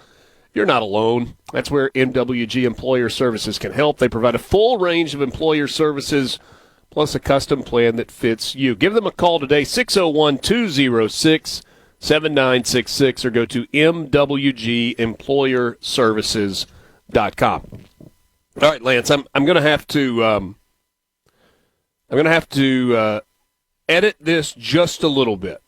you're not alone. That's where MWG Employer Services can help. They provide a full range of employer services plus a custom plan that fits you. Give them a call today, 601-206-7966, or go to mwgemployerservices.com. All right, Lance, I'm going to have to edit this just a little bit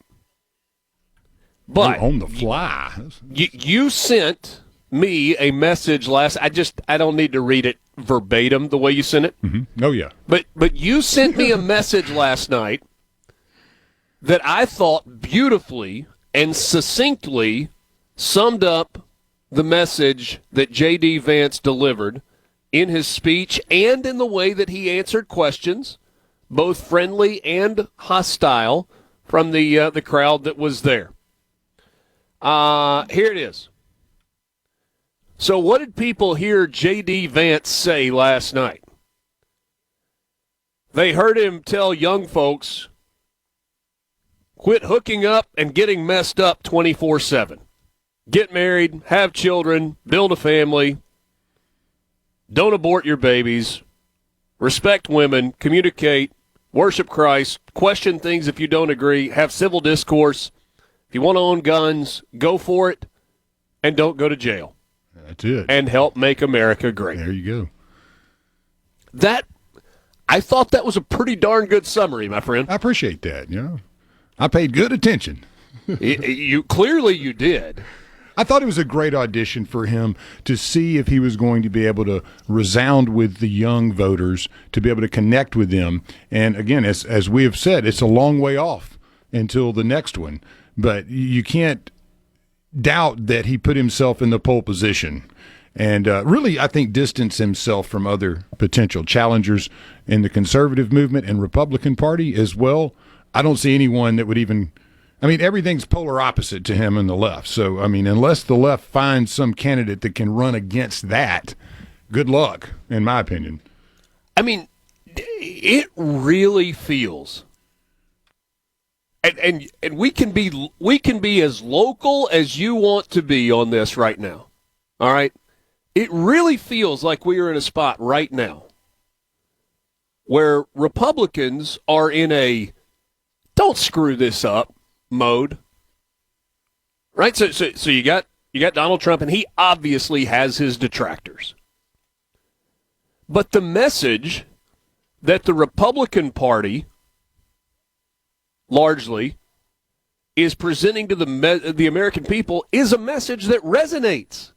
But on the fly. You sent me a message I don't need to read it verbatim the way you sent it. Mm-hmm. Oh, yeah. But you sent me a message last night that I thought beautifully and succinctly summed up the message that J.D. Vance delivered in his speech and in the way that he answered questions, both friendly and hostile, from the crowd that was there. Here it is. So what did people hear J.D. Vance say last night? They heard him tell young folks, quit hooking up and getting messed up 24/7. Get married, have children, build a family, don't abort your babies, respect women, communicate, worship Christ, question things if you don't agree, have civil discourse. If you want to own guns, go for it, and don't go to jail. That's it. And help make America great. There you go. I thought that was a pretty darn good summary, my friend. I appreciate that. I paid good attention. Clearly you did. I thought it was a great audition for him to see if he was going to be able to resound with the young voters, to be able to connect with them. And again, as we have said, it's a long way off until the next one. But you can't doubt that he put himself in the pole position and really, I think, distanced himself from other potential challengers in the conservative movement and Republican Party as well. I don't see anyone that would even – everything's polar opposite to him in the left. So, unless the left finds some candidate that can run against that, good luck, in my opinion. It really feels – And we can be as local as you want to be on this right now. All right? It really feels like we are in a spot right now where Republicans are in a don't screw this up mode. Right? So you got Donald Trump, and he obviously has his detractors. But the message that the Republican Party largely is presenting to the American people is a message that resonates.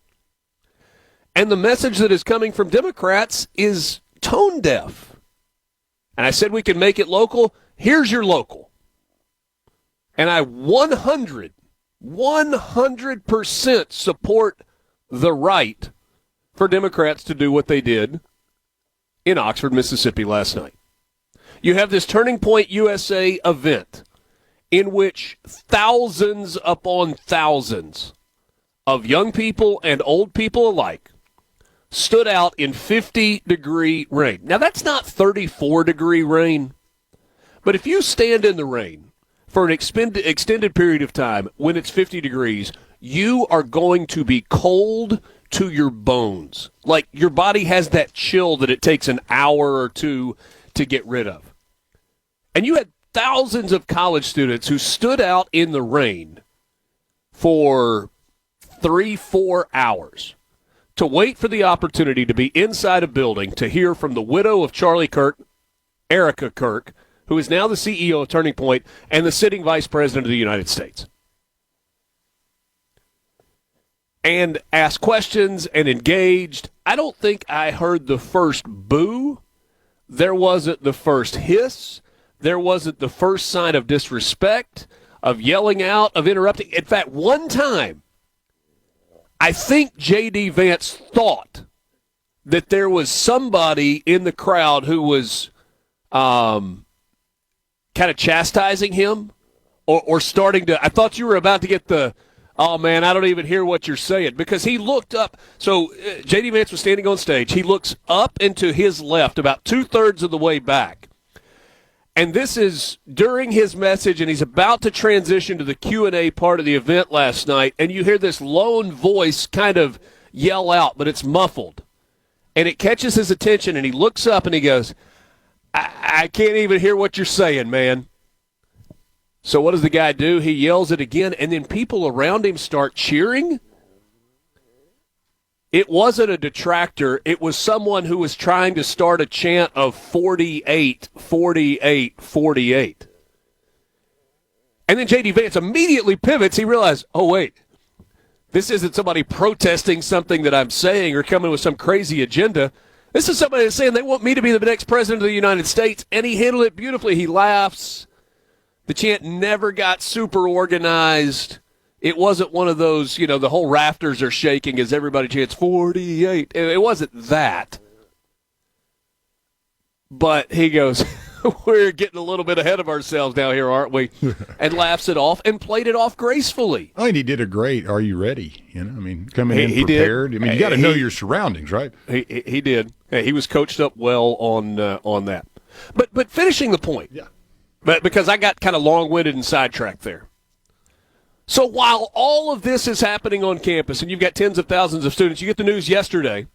And the message that is coming from Democrats is tone deaf. And I said we can make it local. Here's your local. And I 100% support the right for Democrats to do what they did in Oxford, Mississippi last night. You have this Turning Point USA event in which thousands upon thousands of young people and old people alike stood out in 50-degree rain. Now, that's not 34-degree rain, but if you stand in the rain for an extended period of time when it's 50 degrees, you are going to be cold to your bones. Like your body has that chill that it takes an hour or two to get rid of. And you had thousands of college students who stood out in the rain for 3-4 hours to wait for the opportunity to be inside a building to hear from the widow of Charlie Kirk, Erica Kirk, who is now the CEO of Turning Point and the sitting vice president of the United States. And asked questions and engaged. I don't think I heard the first boo. There wasn't the first hiss. There wasn't the first sign of disrespect, of yelling out, of interrupting. In fact, one time, I think J.D. Vance thought that there was somebody in the crowd who was kind of chastising him or starting to – I thought you were about to get the – oh, man, I don't even hear what you're saying. Because he looked up. So J.D. Vance was standing on stage. He looks up and to his left about two-thirds of the way back. And this is during his message, and he's about to transition to the Q&A part of the event last night, and you hear this lone voice kind of yell out, but it's muffled. And it catches his attention, and he looks up and he goes, I can't even hear what you're saying, man. So what does the guy do? He yells it again, and then people around him start cheering. It wasn't a detractor. It was someone who was trying to start a chant of 48, 48, 48. And then J.D. Vance immediately pivots. He realized, oh, wait, this isn't somebody protesting something that I'm saying or coming with some crazy agenda. This is somebody that's saying they want me to be the next president of the United States, and he handled it beautifully. He laughs. The chant never got super organized. It wasn't one of those, the whole rafters are shaking as everybody chants 48. It wasn't that. But he goes, we're getting a little bit ahead of ourselves now here, aren't we? And laughs it off and played it off gracefully. Oh, and he did a great "Are you ready?" Coming in prepared. Did. You got to know your surroundings, right? He did. He was coached up well on that. But finishing the point, yeah. But because I got kind of long-winded and sidetracked there. So while all of this is happening on campus, and you've got tens of thousands of students, you get the news yesterday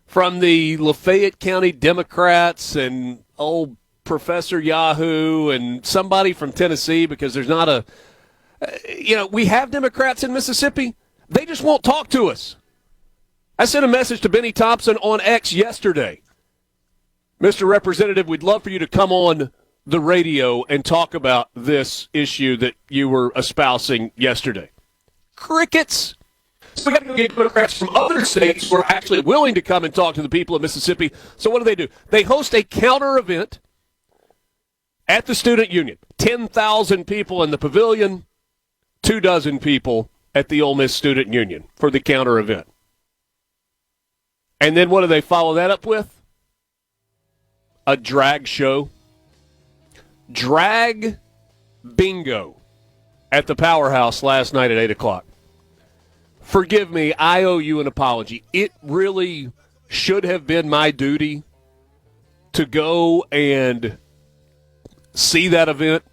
from the Lafayette County Democrats and old Professor Yahoo and somebody from Tennessee, because there's not we have Democrats in Mississippi. They just won't talk to us. I sent a message to Benny Thompson on X yesterday. Mr. Representative, we'd love for you to come on the radio and talk about this issue that you were espousing yesterday. Crickets. So we got to go get Democrats from other states who are actually willing to come and talk to the people of Mississippi. So what do? They host a counter event at the Student Union. 10,000 people in the pavilion, 24 people at the Ole Miss Student Union for the counter event. And then what do they follow that up with? A drag show. Drag bingo at the Powerhouse last night at 8 o'clock. Forgive me, I owe you an apology. It really should have been my duty to go and see that event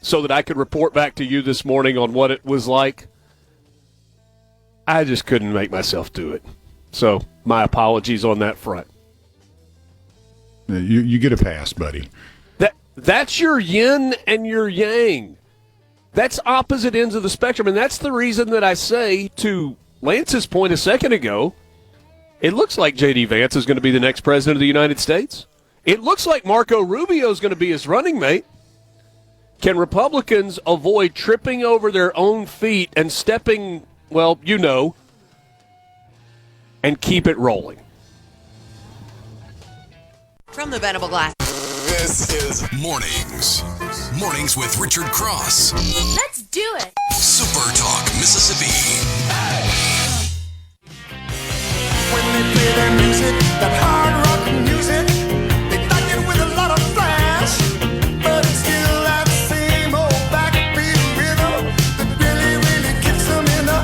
so that I could report back to you this morning on what it was like. I just couldn't make myself do it. So my apologies on that front. You get a pass, buddy. That's your yin and your yang. That's opposite ends of the spectrum, and that's the reason that I say, to Lance's point a second ago, it looks like J.D. Vance is going to be the next president of the United States. It looks like Marco Rubio is going to be his running mate. Can Republicans avoid tripping over their own feet and stepping, and keep it rolling? From the Venable Glass. This is Mornings with Richard Cross. Let's do it. Super Talk, Mississippi. When they play their music, that hard rock music, they like it with a lot of flash, but it's still that same old backbeat rhythm that really, really kicks them in the.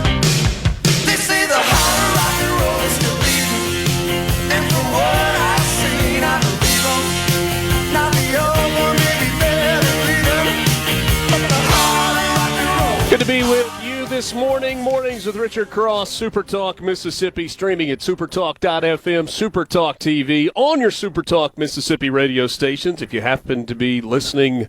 They say the hard rock and roll is still beating, and from what I've seen, I believe them. Not the old one, maybe better rhythm, but the hard rock and roll. Good to be with you this morning. Mornings with Richard Cross, Super Talk Mississippi, streaming at supertalk.fm, Supertalk TV, on your Supertalk Mississippi radio stations. If you happen to be listening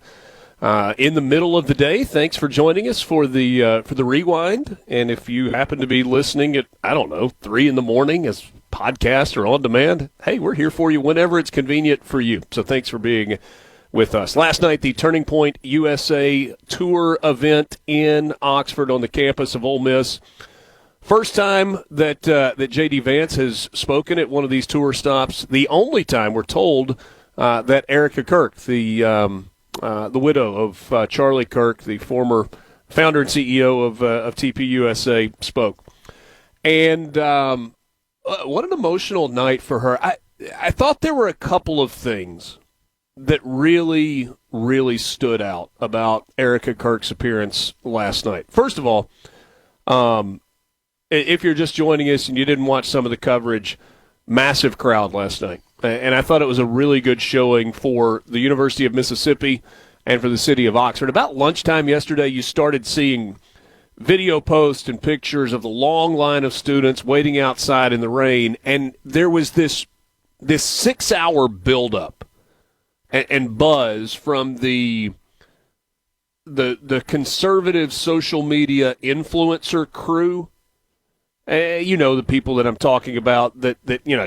in the middle of the day, thanks for joining us for the rewind. And if you happen to be listening at 3 in the morning as podcast or on demand, hey, we're here for you whenever it's convenient for you. So thanks for being with us. Last night, the Turning Point USA Tour event in Oxford on the campus of Ole Miss. First time that J.D. Vance has spoken at one of these tour stops. The only time, we're told, that Erica Kirk, the widow of Charlie Kirk, the former founder and CEO of TPUSA, spoke. And what an emotional night for her. I thought there were a couple of things that really, really stood out about Erica Kirk's appearance last night. First of all, if you're just joining us and you didn't watch some of the coverage, massive crowd last night. And I thought it was a really good showing for the University of Mississippi and for the city of Oxford. About lunchtime yesterday, you started seeing video posts and pictures of the long line of students waiting outside in the rain, and there was this 6-hour buildup and buzz from the conservative social media influencer crew. The people that I'm talking about that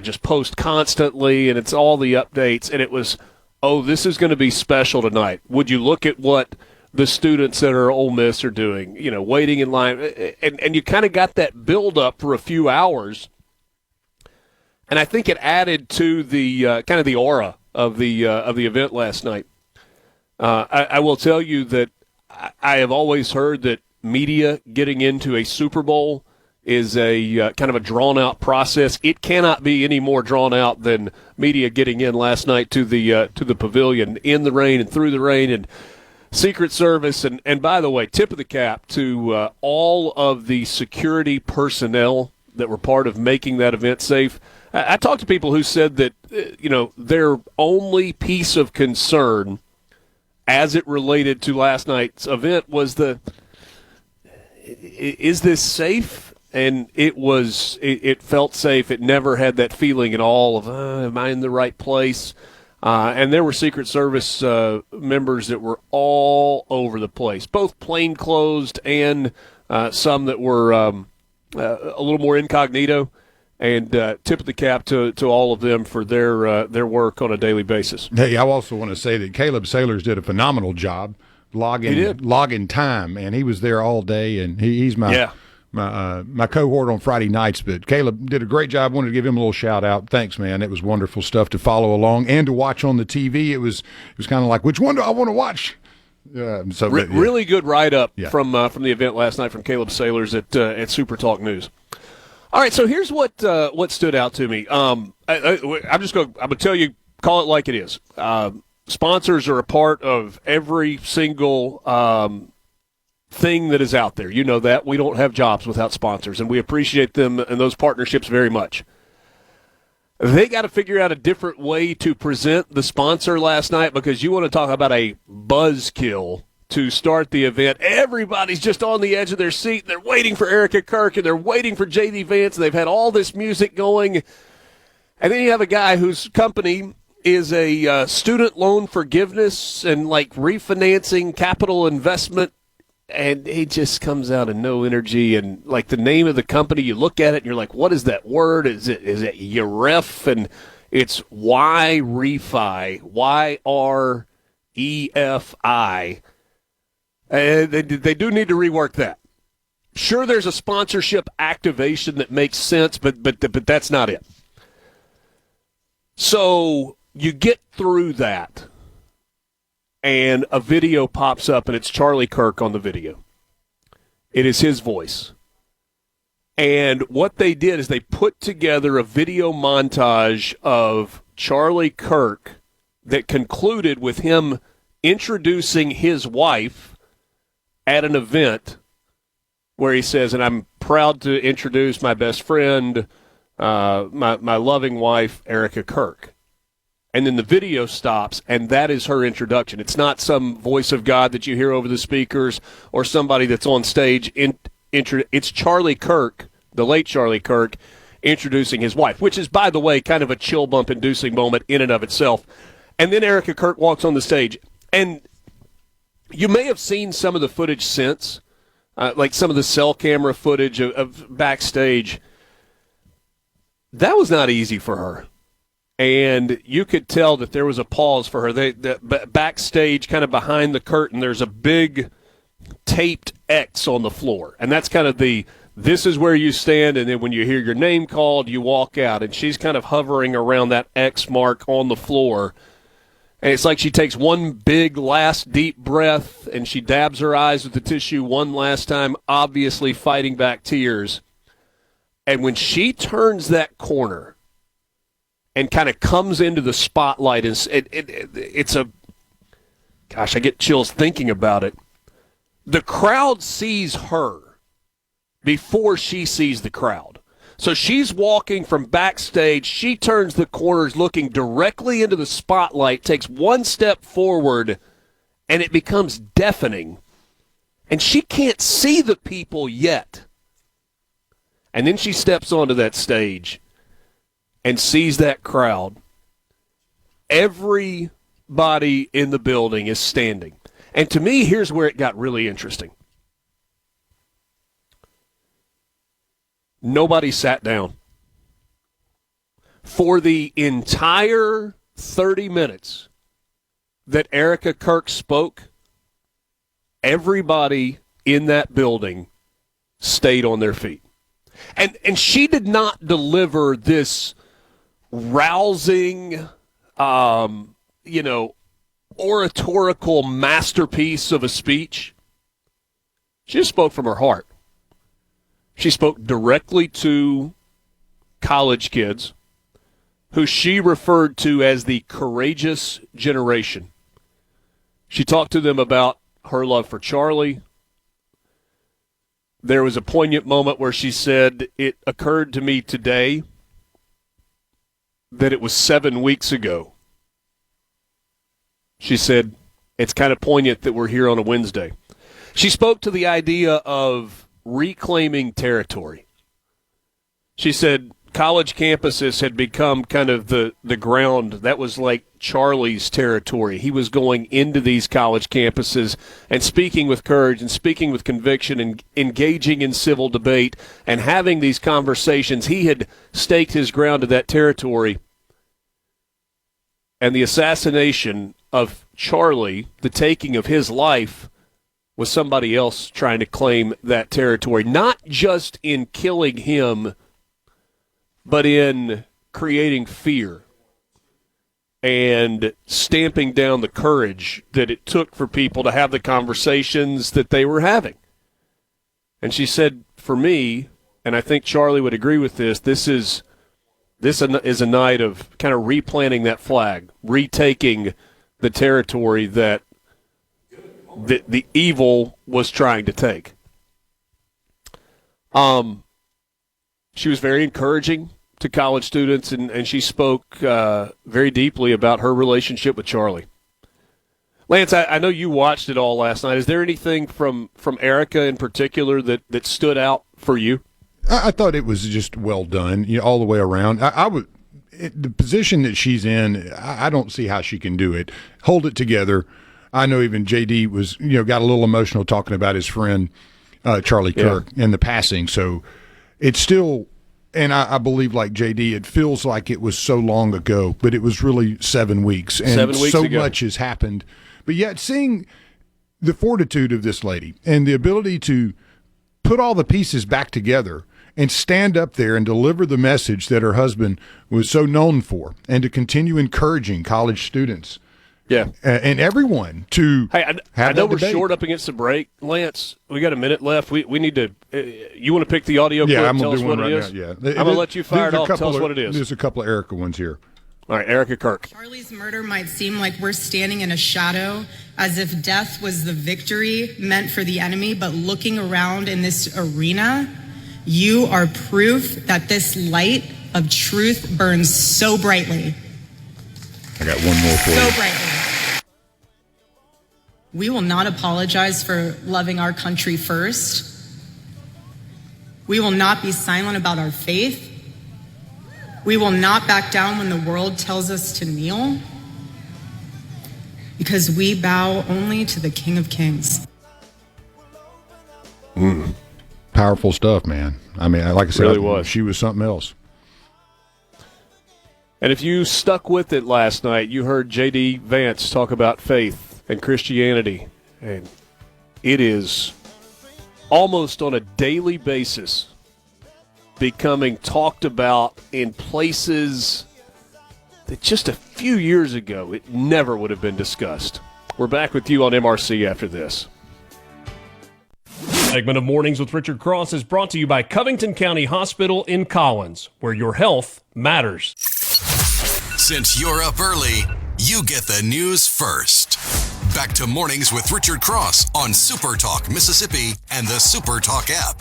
just post constantly, and it's all the updates. And it was, this is going to be special tonight. Would you look at what the students that are Ole Miss are doing, waiting in line. And you kind of got that build-up for a few hours. And I think it added to the kind of the aura of the event last night. I will tell you that I have always heard that media getting into a Super Bowl is a kind of a drawn-out process. It cannot be any more drawn out than media getting in last night to the pavilion in the rain and through the rain, and Secret Service. And by the way, tip of the cap to all of the security personnel that were part of making that event safe. I talked to people who said that their only piece of concern as it related to last night's event was is this safe? And it felt safe. It never had that feeling at all of, am I in the right place? And there were Secret Service members that were all over the place, both plainclothes and some that were a little more incognito. And tip of the cap to all of them for their work on a daily basis. Hey, I also want to say that Caleb Sailors did a phenomenal job logging time, and he was there all day, and he's my cohort on Friday nights. But Caleb did a great job. Wanted to give him a little shout out. Thanks, man. It was wonderful stuff to follow along and to watch on the TV. It was kind of like, which one do I want to watch? Really good write up from the event last night from Caleb Sailors at SuperTalk News. All right, so here's what stood out to me. I'm gonna tell you, call it like it is. Sponsors are a part of every single thing that is out there. You know that. We don't have jobs without sponsors, and we appreciate them and those partnerships very much. They got to figure out a different way to present the sponsor last night, because you want to talk about a buzzkill to start the event. Everybody's just on the edge of their seat. They're waiting for Erica Kirk, and they're waiting for J.D. Vance, and they've had all this music going. And then you have a guy whose company is a student loan forgiveness and like refinancing capital investment, and he just comes out of no energy. And like the name of the company, you look at it and you're like, what is that word? Is it YREF? And it's Y-Refi, Y-R-E-F-I. They do need to rework that. Sure, there's a sponsorship activation that makes sense, but that's not it. So you get through that, and a video pops up, and it's Charlie Kirk on the video. It is his voice. And what they did is they put together a video montage of Charlie Kirk that concluded with him introducing his wife at an event where he says, and I'm proud to introduce my best friend, my loving wife, Erica Kirk. And then the video stops, and that is her introduction. It's not some voice of God that you hear over the speakers or somebody that's on stage. It's Charlie Kirk, the late Charlie Kirk, introducing his wife, which is, by the way, kind of a chill bump-inducing moment in and of itself. And then Erica Kirk walks on the stage. And you may have seen some of the footage since, like some of the cell camera footage of backstage. That was not easy for her. And you could tell that there was a pause for her. Backstage, kind of behind the curtain, there's a big taped X on the floor. And that's kind of this is where you stand, and then when you hear your name called, you walk out. And she's kind of hovering around that X mark on the floor. And it's like she takes one big last deep breath, and she dabs her eyes with the tissue one last time, obviously fighting back tears. And when she turns that corner and kind of comes into the spotlight, it's a, gosh, I get chills thinking about it. The crowd sees her before she sees the crowd. So she's walking from backstage. She turns the corners looking directly into the spotlight, takes one step forward, and it becomes deafening. And she can't see the people yet. And then she steps onto that stage and sees that crowd. Everybody in the building is standing. And to me, here's where it got really interesting. Nobody sat down. For the entire 30 minutes that Erica Kirk spoke, everybody in that building stayed on their feet. And she did not deliver this rousing, oratorical masterpiece of a speech. She just spoke from her heart. She spoke directly to college kids who she referred to as the courageous generation. She talked to them about her love for Charlie. There was a poignant moment where she said, "It occurred to me today that it was 7 weeks ago." She said, "It's kind of poignant that we're here on a Wednesday." She spoke to the idea of reclaiming territory. She said college campuses had become kind of the ground that was like Charlie's territory. He was going into these college campuses and speaking with courage and speaking with conviction and engaging in civil debate and having these conversations. He had staked his ground to that territory. And the assassination of Charlie, the taking of his life, was somebody else trying to claim that territory, not just in killing him, but in creating fear and stamping down the courage that it took for people to have the conversations that they were having. And she said, for me, and I think Charlie would agree with this is a night of kind of replanting that flag, retaking the territory that the evil was trying to take. She was very encouraging to college students, and she spoke very deeply about her relationship with Charlie. Lance, I know you watched it all last night. Is there anything from Erica in particular that stood out for you? I thought it was just well done, all the way around. The position that she's in, I don't see how she can do it. Hold it together. I know even JD was, got a little emotional talking about his friend Charlie Kirk and the passing. So it's still, and I believe like JD, it feels like it was so long ago, but it was really 7 weeks. And 7 weeks so ago. Much has happened. But yet seeing the fortitude of this lady and the ability to put all the pieces back together and stand up there and deliver the message that her husband was so known for, and to continue encouraging college students. Yeah. And everyone to have I know we're debate. short up against the break. Lance, we got a minute left. We need to you want to pick the audio clip? I'm Tell going us to do what one it right is? now. Yeah. I'm going to let you fire it off. Tell us what it is. There's a couple of Erica ones here. All right, Erica Kirk. Charlie's murder might seem like we're standing in a shadow, as if death was the victory meant for the enemy, but looking around in this arena, you are proof that this light of truth burns so brightly. I got one more for you. So brightly. We will not apologize for loving our country first. We will not be silent about our faith. We will not back down when the world tells us to kneel, because we bow only to the King of Kings. Powerful stuff, man. I mean, like I said, Really she was something else. And if you stuck with it last night, you heard J.D. Vance talk about faith and Christianity, and it is almost on a daily basis becoming talked about in places that just a few years ago it never would have been discussed. We're back with you on MRC after this. Segment of Mornings with Richard Cross is brought to you by Covington County Hospital in Collins, where your health matters. Since you're up early, you get the news first. Back to Mornings with Richard Cross on SuperTalk Mississippi and the SuperTalk app.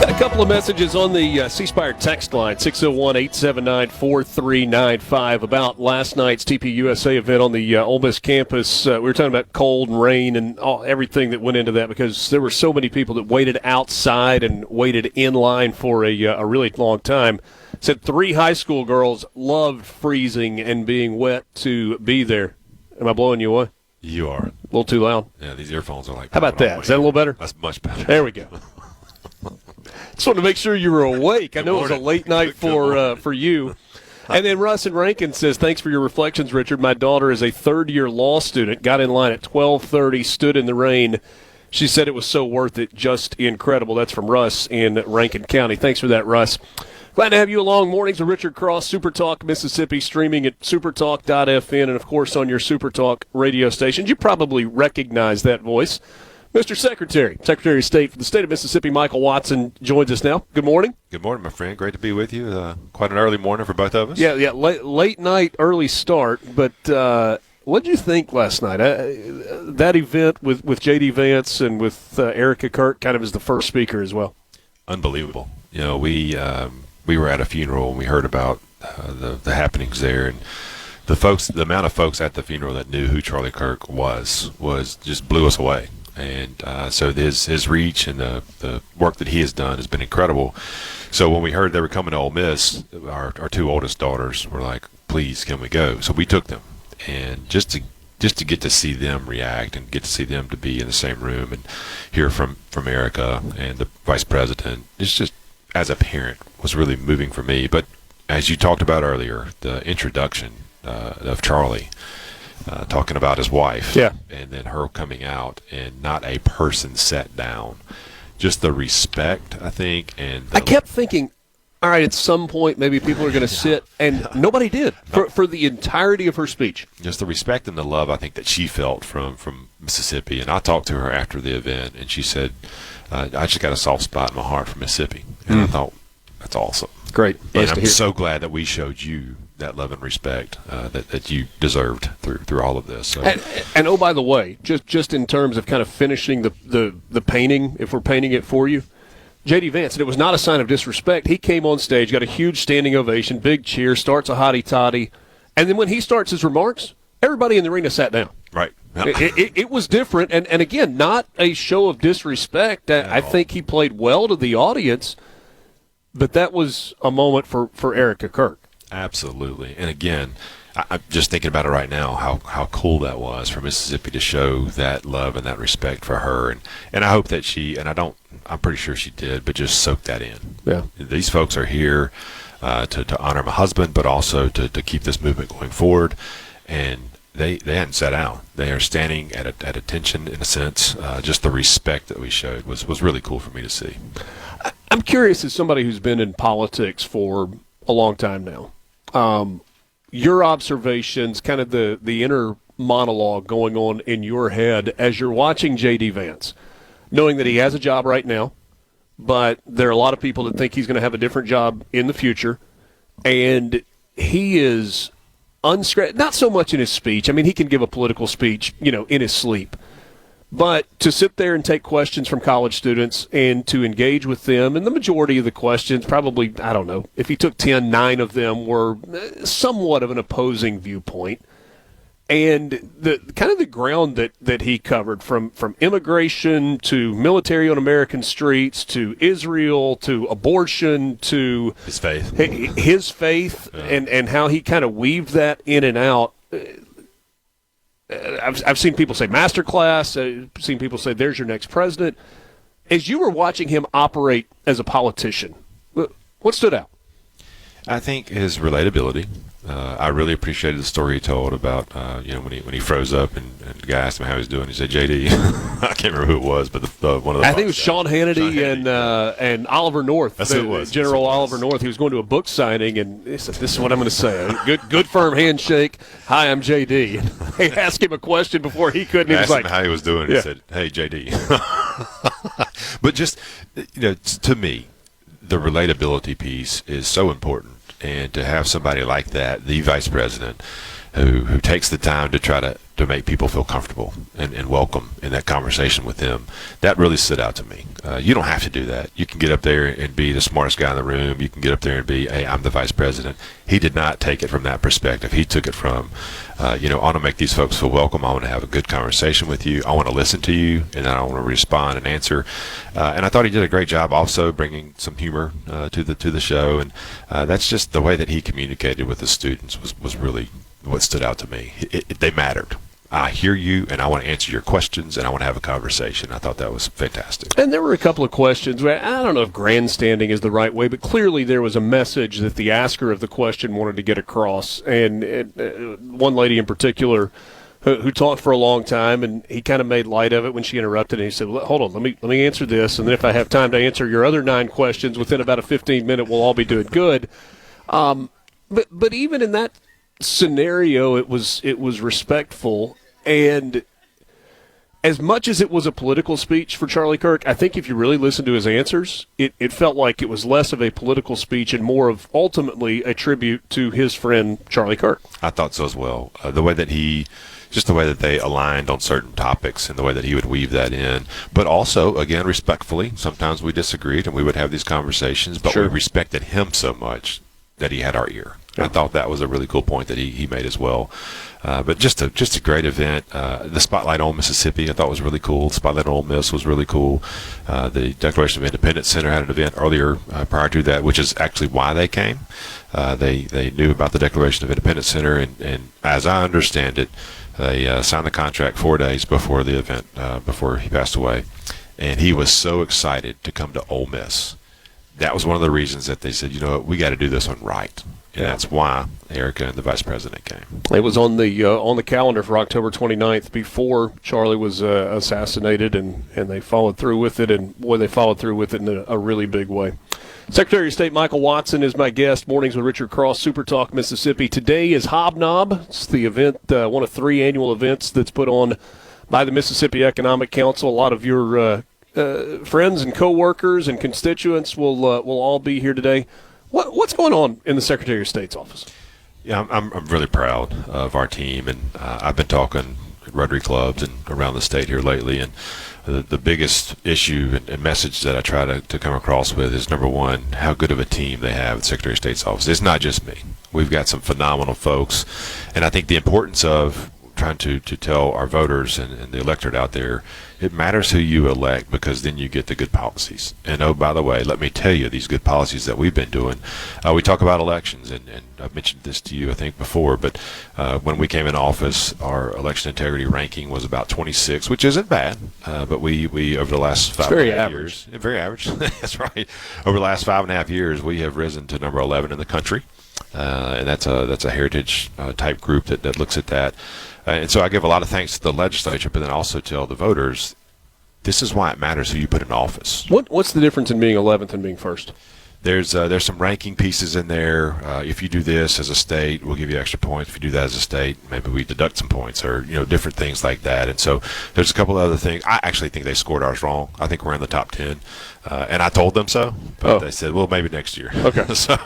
Got a couple of messages on the C Spire text line, 601-879-4395, about last night's TPUSA event on the Ole Miss campus. We were talking about cold and rain and everything that went into that, because there were so many people that waited outside and waited in line for a really long time. Said 3 high school girls loved freezing and being wet to be there. Am I blowing you away? You are. A little too loud? Yeah, these earphones are like... How about that? Is that a little better? That's much better. There we go. Just wanted to make sure you were awake. I know it was a late night for you. And then Russ in Rankin says, thanks for your reflections, Richard. My daughter is a third-year law student, got in line at 12:30, stood in the rain. She said it was so worth it, just incredible. That's from Russ in Rankin County. Thanks for that, Russ. Glad to have you along. Mornings with Richard Cross, SuperTalk Mississippi, streaming at supertalk.fm and, of course, on your SuperTalk radio stations. You probably recognize that voice. Mr. Secretary of State for the state of Mississippi, Michael Watson, joins us now. Good morning. Good morning, my friend. Great to be with you. Quite an early morning for both of us. Yeah, late night, early start. But what did you think last night? That event with J.D. Vance and with Erica Kirk kind of as the first speaker as well. Unbelievable. You know, we were at a funeral and we heard about the happenings there, and the amount of folks at the funeral that knew who Charlie Kirk was just blew us away. And so his reach and the work that he has done has been incredible. So when we heard they were coming to Ole Miss, our two oldest daughters were like, please, can we go? So we took them. And just to get to see them react and get to see them to be in the same room and hear from Erica and the vice president, it's just, as a parent, was really moving for me. But as you talked about earlier, the introduction of Charlie, talking about his wife, and then her coming out and not a person sat down. Just the respect, I think. And I kept thinking, all right, at some point maybe people are going to sit, and nobody did for the entirety of her speech. Just the respect and the love, I think, that she felt from Mississippi. And I talked to her after the event, and she said, I just got a soft spot in my heart for Mississippi. And I thought, that's awesome. Great. And I'm so glad that we showed you that love and respect that you deserved through all of this. So. And oh, by the way, just in terms of kind of finishing the painting, if we're painting it for you, J.D. Vance, and it was not a sign of disrespect. He came on stage, got a huge standing ovation, big cheer, starts a hotty-toddy, and then when he starts his remarks, everybody in the arena sat down. Right. It was different, and again, not a show of disrespect. I think he played well to the audience, but that was a moment for Erica Kirk. Absolutely. And again, I'm just thinking about it right now, how cool that was for Mississippi to show that love and that respect for her. And I hope that I'm pretty sure she did, but just soak that in. Yeah. These folks are here to honor my husband, but also to keep this movement going forward. And they hadn't sat down. They are standing at attention in a sense. Just the respect that we showed was really cool for me to see. I'm curious, as somebody who's been in politics for a long time now, your observations, kind of the inner monologue going on in your head as you're watching J.D. Vance, knowing that he has a job right now, but there are a lot of people that think he's going to have a different job in the future, and he is not so much in his speech. I mean, he can give a political speech, in his sleep. But to sit there and take questions from college students and to engage with them, and the majority of the questions, probably, I don't know, if he took 10, 9 of them were somewhat of an opposing viewpoint. And the kind of the ground that he covered, from immigration to military on American streets to Israel to abortion to his faith, and how he kind of weaved that in and out. I've seen people say masterclass. I've seen people say there's your next president. As you were watching him operate as a politician, what stood out? I think his relatability. I really appreciated the story he told about when he froze up and the guy asked him how he was doing. He said JD. I can't remember who it was, but one of the. I think it was Sean Hannity and Oliver North. That's who it was. General Oliver North. He was going to a book signing, and he said, "This is what I'm going to say: good firm handshake. Hi, I'm JD." They asked him a question before he could, and he was like, him how he was doing. Yeah. He said, "Hey, JD." But just to me, the relatability piece is so important. And to have somebody like that, the vice president, who takes the time to try to make people feel comfortable and welcome in that conversation with them, that really stood out to me. You don't have to do that. You can get up there and be the smartest guy in the room. You can get up there and be, hey, I'm the vice president. He did not take it from that perspective. He took it from, I want to make these folks feel welcome. I want to have a good conversation with you. I want to listen to you, and then I want to respond and answer. And I thought he did a great job also bringing some humor to the show. And that's just the way that he communicated with the students was really what stood out to me. They mattered. I hear you, and I want to answer your questions, and I want to have a conversation. I thought that was fantastic. And there were a couple of questions where I don't know if grandstanding is the right way, but clearly there was a message that the asker of the question wanted to get across. And one lady in particular who talked for a long time, and he kind of made light of it when she interrupted, and he said, well, hold on, let me answer this, and then if I have time to answer your other 9 questions within about a 15-minute, we'll all be doing good. But even in that scenario, it was respectful. And as much as it was a political speech for Charlie Kirk, I think if you really listen to his answers, it felt like it was less of a political speech and more of ultimately a tribute to his friend Charlie Kirk. I thought so as well. The way that they aligned on certain topics and the way that he would weave that in. But also, again, respectfully, sometimes we disagreed and we would have these conversations, but we respected him so much that he had our ear. I thought that was a really cool point that he made as well. But just a great event. The Spotlight on Mississippi I thought was really cool. The Spotlight on Ole Miss was really cool. The Declaration of Independence Center had an event earlier prior to that, which is actually why they came. They knew about the Declaration of Independence Center, and as I understand it, they signed the contract 4 days before the event, before he passed away. And he was so excited to come to Ole Miss. That was one of the reasons that they said, you know what, we got to do this one right. And that's why Erica and the vice president came. It was on the calendar for October 29th before Charlie was assassinated, and they followed through with it, and boy, they followed through with it in a really big way. Secretary of State Michael Watson is my guest. Mornings with Richard Cross, Super Talk, Mississippi. Today is Hobnob. It's the event, one of 3 annual events that's put on by the Mississippi Economic Council. A lot of your friends and coworkers and constituents will all be here today. What's going on in the Secretary of State's office? Yeah, I'm really proud of our team, and I've been talking at Rotary clubs and around the state here lately, and the biggest issue and message that I try to come across with is, number one, how good of a team they have at the Secretary of State's office. It's not just me. We've got some phenomenal folks, and I think the importance of trying to tell our voters and the electorate out there, it matters who you elect, because then you get the good policies. And oh, by the way, let me tell you, these good policies that we've been doing, we talk about elections, and I've mentioned this to you, I think, before, but when we came in office, our election integrity ranking was about 26, which isn't bad, but we over the last 5.5 years, very average, that's right, over the last 5.5 years, we have risen to number 11 in the country, and that's a heritage type group that looks at that. And so I give a lot of thanks to the legislature, but then also tell the voters, this is why it matters who you put in office. What's the difference in being 11th and being first? There's some ranking pieces in there. If you do this as a state, we'll give you extra points. If you do that as a state, maybe we deduct some points, or different things like that. And so there's a couple of other things. I actually think they scored ours wrong. I think we're in the top 10, and I told them so, but they said, well, maybe next year. Okay. So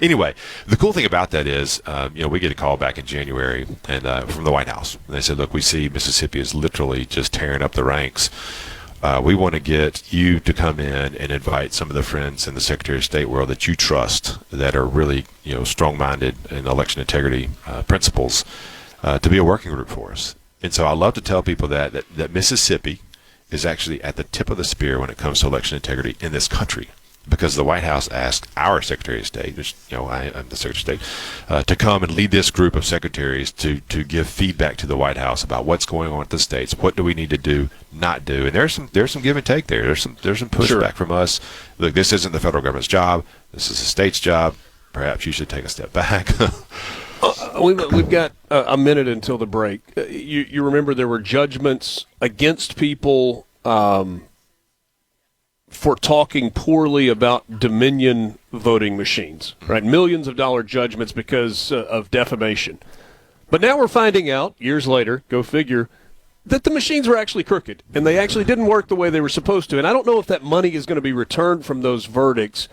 anyway, the cool thing about that is, we get a call back in January and from the White House, and they said, look, we see Mississippi is literally just tearing up the ranks. We want to get you to come in and invite some of the friends in the Secretary of State world that you trust, that are really, strong-minded in election integrity principles, to be a working group for us. And so I love to tell people that Mississippi is actually at the tip of the spear when it comes to election integrity in this country, because the White House asked our Secretary of State, which, I'm the Secretary of State, to come and lead this group of secretaries to give feedback to the White House about what's going on at the states. What do we need to do, not do? And there's some give and take there. There's some pushback from us. Look, this isn't the federal government's job. This is the state's job. Perhaps you should take a step back. We've got a minute until the break. You remember there were judgments against people for talking poorly about Dominion voting machines, right? Millions of dollar judgments because of defamation. But now we're finding out, years later, go figure, that the machines were actually crooked, and they actually didn't work the way they were supposed to. And I don't know if that money is going to be returned from those verdicts,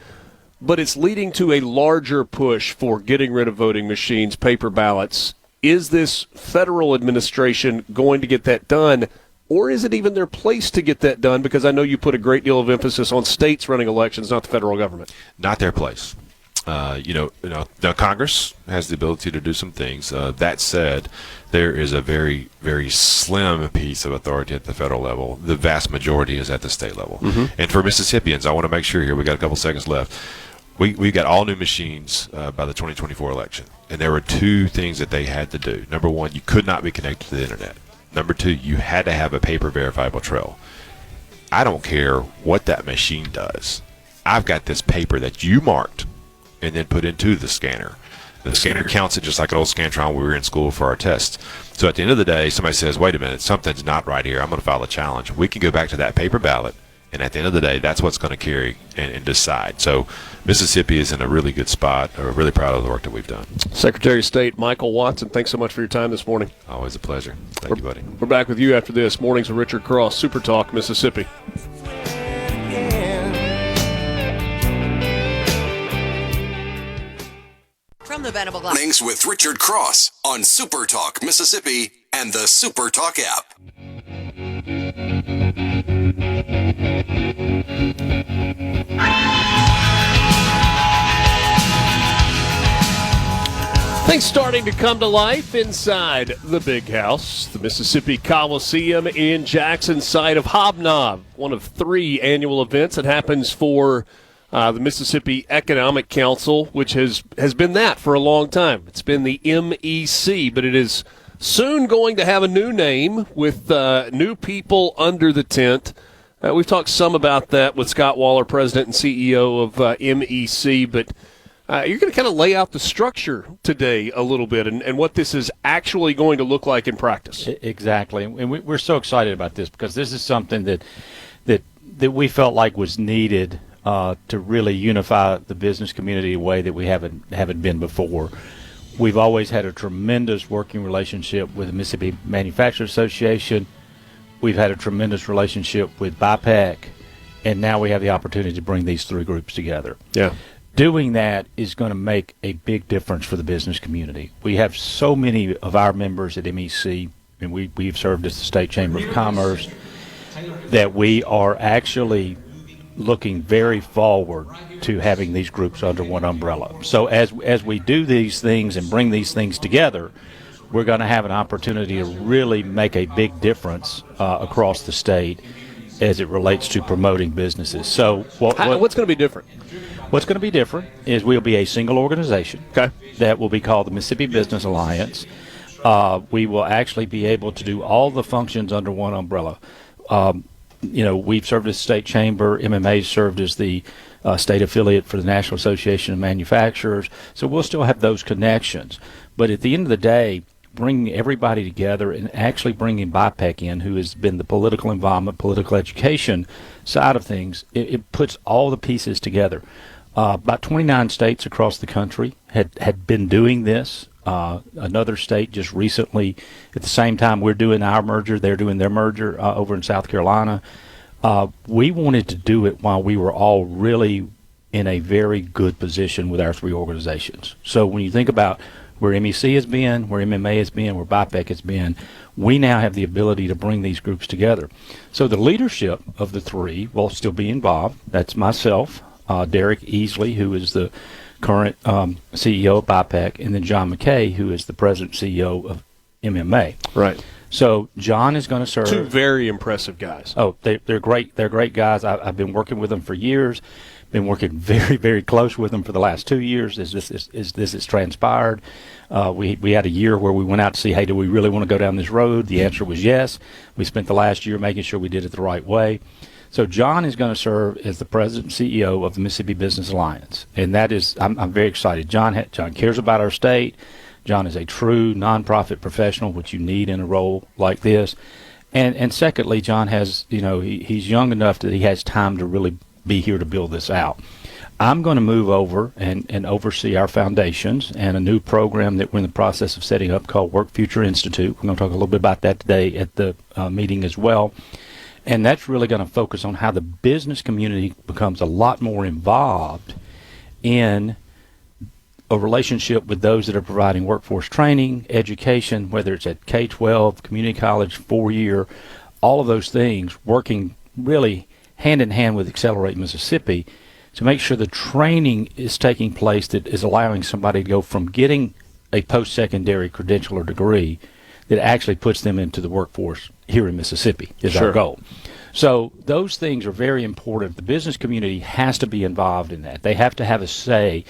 but it's leading to a larger push for getting rid of voting machines, paper ballots. Is this federal administration going to get that done? Or is it even their place to get that done? Because I know you put a great deal of emphasis on states running elections, not the federal government. Not their place. Now Congress has the ability to do some things. That said, there is a very, very slim piece of authority at the federal level. The vast majority is at the state level. Mm-hmm. And for Mississippians, I want to make sure here, we got a couple seconds left. We got all new machines by the 2024 election, and there were 2 things that they had to do. Number one, you could not be connected to the internet. Number two, you had to have a paper verifiable trail. I don't care what that machine does. I've got this paper that you marked and then put into the scanner. The scanner counts it just like an old Scantron when we were in school for our tests. So at the end of the day, somebody says, wait a minute, something's not right here. I'm going to file a challenge. We can go back to that paper ballot, and at the end of the day, that's what's going to carry and decide. So Mississippi is in a really good spot. We're really proud of the work that we've done. Secretary of State Michael Watson, thanks so much for your time this morning. Always a pleasure. Thank you, buddy. We're back with you after this. Mornings with Richard Cross, Super Talk, Mississippi. From the Venable Glass. Mornings with Richard Cross on Super Talk, Mississippi, and the Super Talk app. Things starting to come to life inside the big house, the Mississippi Coliseum in Jackson, site of Hobnob, one of 3 annual events that happens for the Mississippi Economic Council, which has been that for a long time. It's been the MEC, but it is soon going to have a new name with new people under the tent. We've talked some about that with Scott Waller, President and CEO of MEC, but you're going to kind of lay out the structure today a little bit and what this is actually going to look like in practice. Exactly, and we're so excited about this because this is something that we felt like was needed to really unify the business community in a way that we haven't been before. We've always had a tremendous working relationship with the Mississippi Manufacturers Association. We've had a tremendous relationship with BIPAC, and now we have the opportunity to bring these 3 groups together. Yeah. Doing that is going to make a big difference for the business community. We have so many of our members at MEC, and we've served as the State Chamber of Commerce, that we are actually looking very forward to having these groups under one umbrella. So as we do these things and bring these things together, we're going to have an opportunity to really make a big difference across the state as it relates to promoting businesses. So what's going to be different? What's going to be different is we'll be a single organization that will be called the Mississippi Business Alliance. We will actually be able to do all the functions under one umbrella. We've served as state chamber. MMA served as the state affiliate for the National Association of Manufacturers. So we'll still have those connections. But at the end of the day, bringing everybody together and actually bringing BIPAC in, who has been the political involvement, political education side of things, it puts all the pieces together. About 29 states across the country had been doing this. Another state just recently, at the same time we're doing our merger, they're doing their merger over in South Carolina. We wanted to do it while we were all really in a very good position with our 3 organizations. So when you think about where MEC has been, where MMA has been, where BIPAC has been, we now have the ability to bring these groups together. So the leadership of the 3 will still be involved. That's myself, Derek Easley, who is the current CEO of BIPAC, and then John McKay, who is the president and CEO of MMA. Right. So John is going to serve. 2 very impressive guys. Oh, they're great. They're great guys. I've been working with them for years. Been working very, very close with them for the last 2 years as this has transpired. We had a year where we went out to see, hey, do we really want to go down this road? The answer was yes. We spent the last year making sure we did it the right way. So John is going to serve as the president and CEO of the Mississippi Business Alliance, and that is, I'm very excited. John cares about our state. John is a true nonprofit professional, which you need in a role like this. And secondly, John has, he's young enough that he has time to really be here to build this out. I'm going to move over and oversee our foundations and a new program that we're in the process of setting up called Work Future Institute. We're going to talk a little bit about that today at the meeting as well. And that's really going to focus on how the business community becomes a lot more involved in a relationship with those that are providing workforce training, education, whether it's at K-12, community college, 4-year, all of those things, working really hand in hand with Accelerate Mississippi to make sure the training is taking place that is allowing somebody to go from getting a post-secondary credential or degree that actually puts them into the workforce here in Mississippi is our goal. So those things are very important. The business community has to be involved in that. They have to have a say.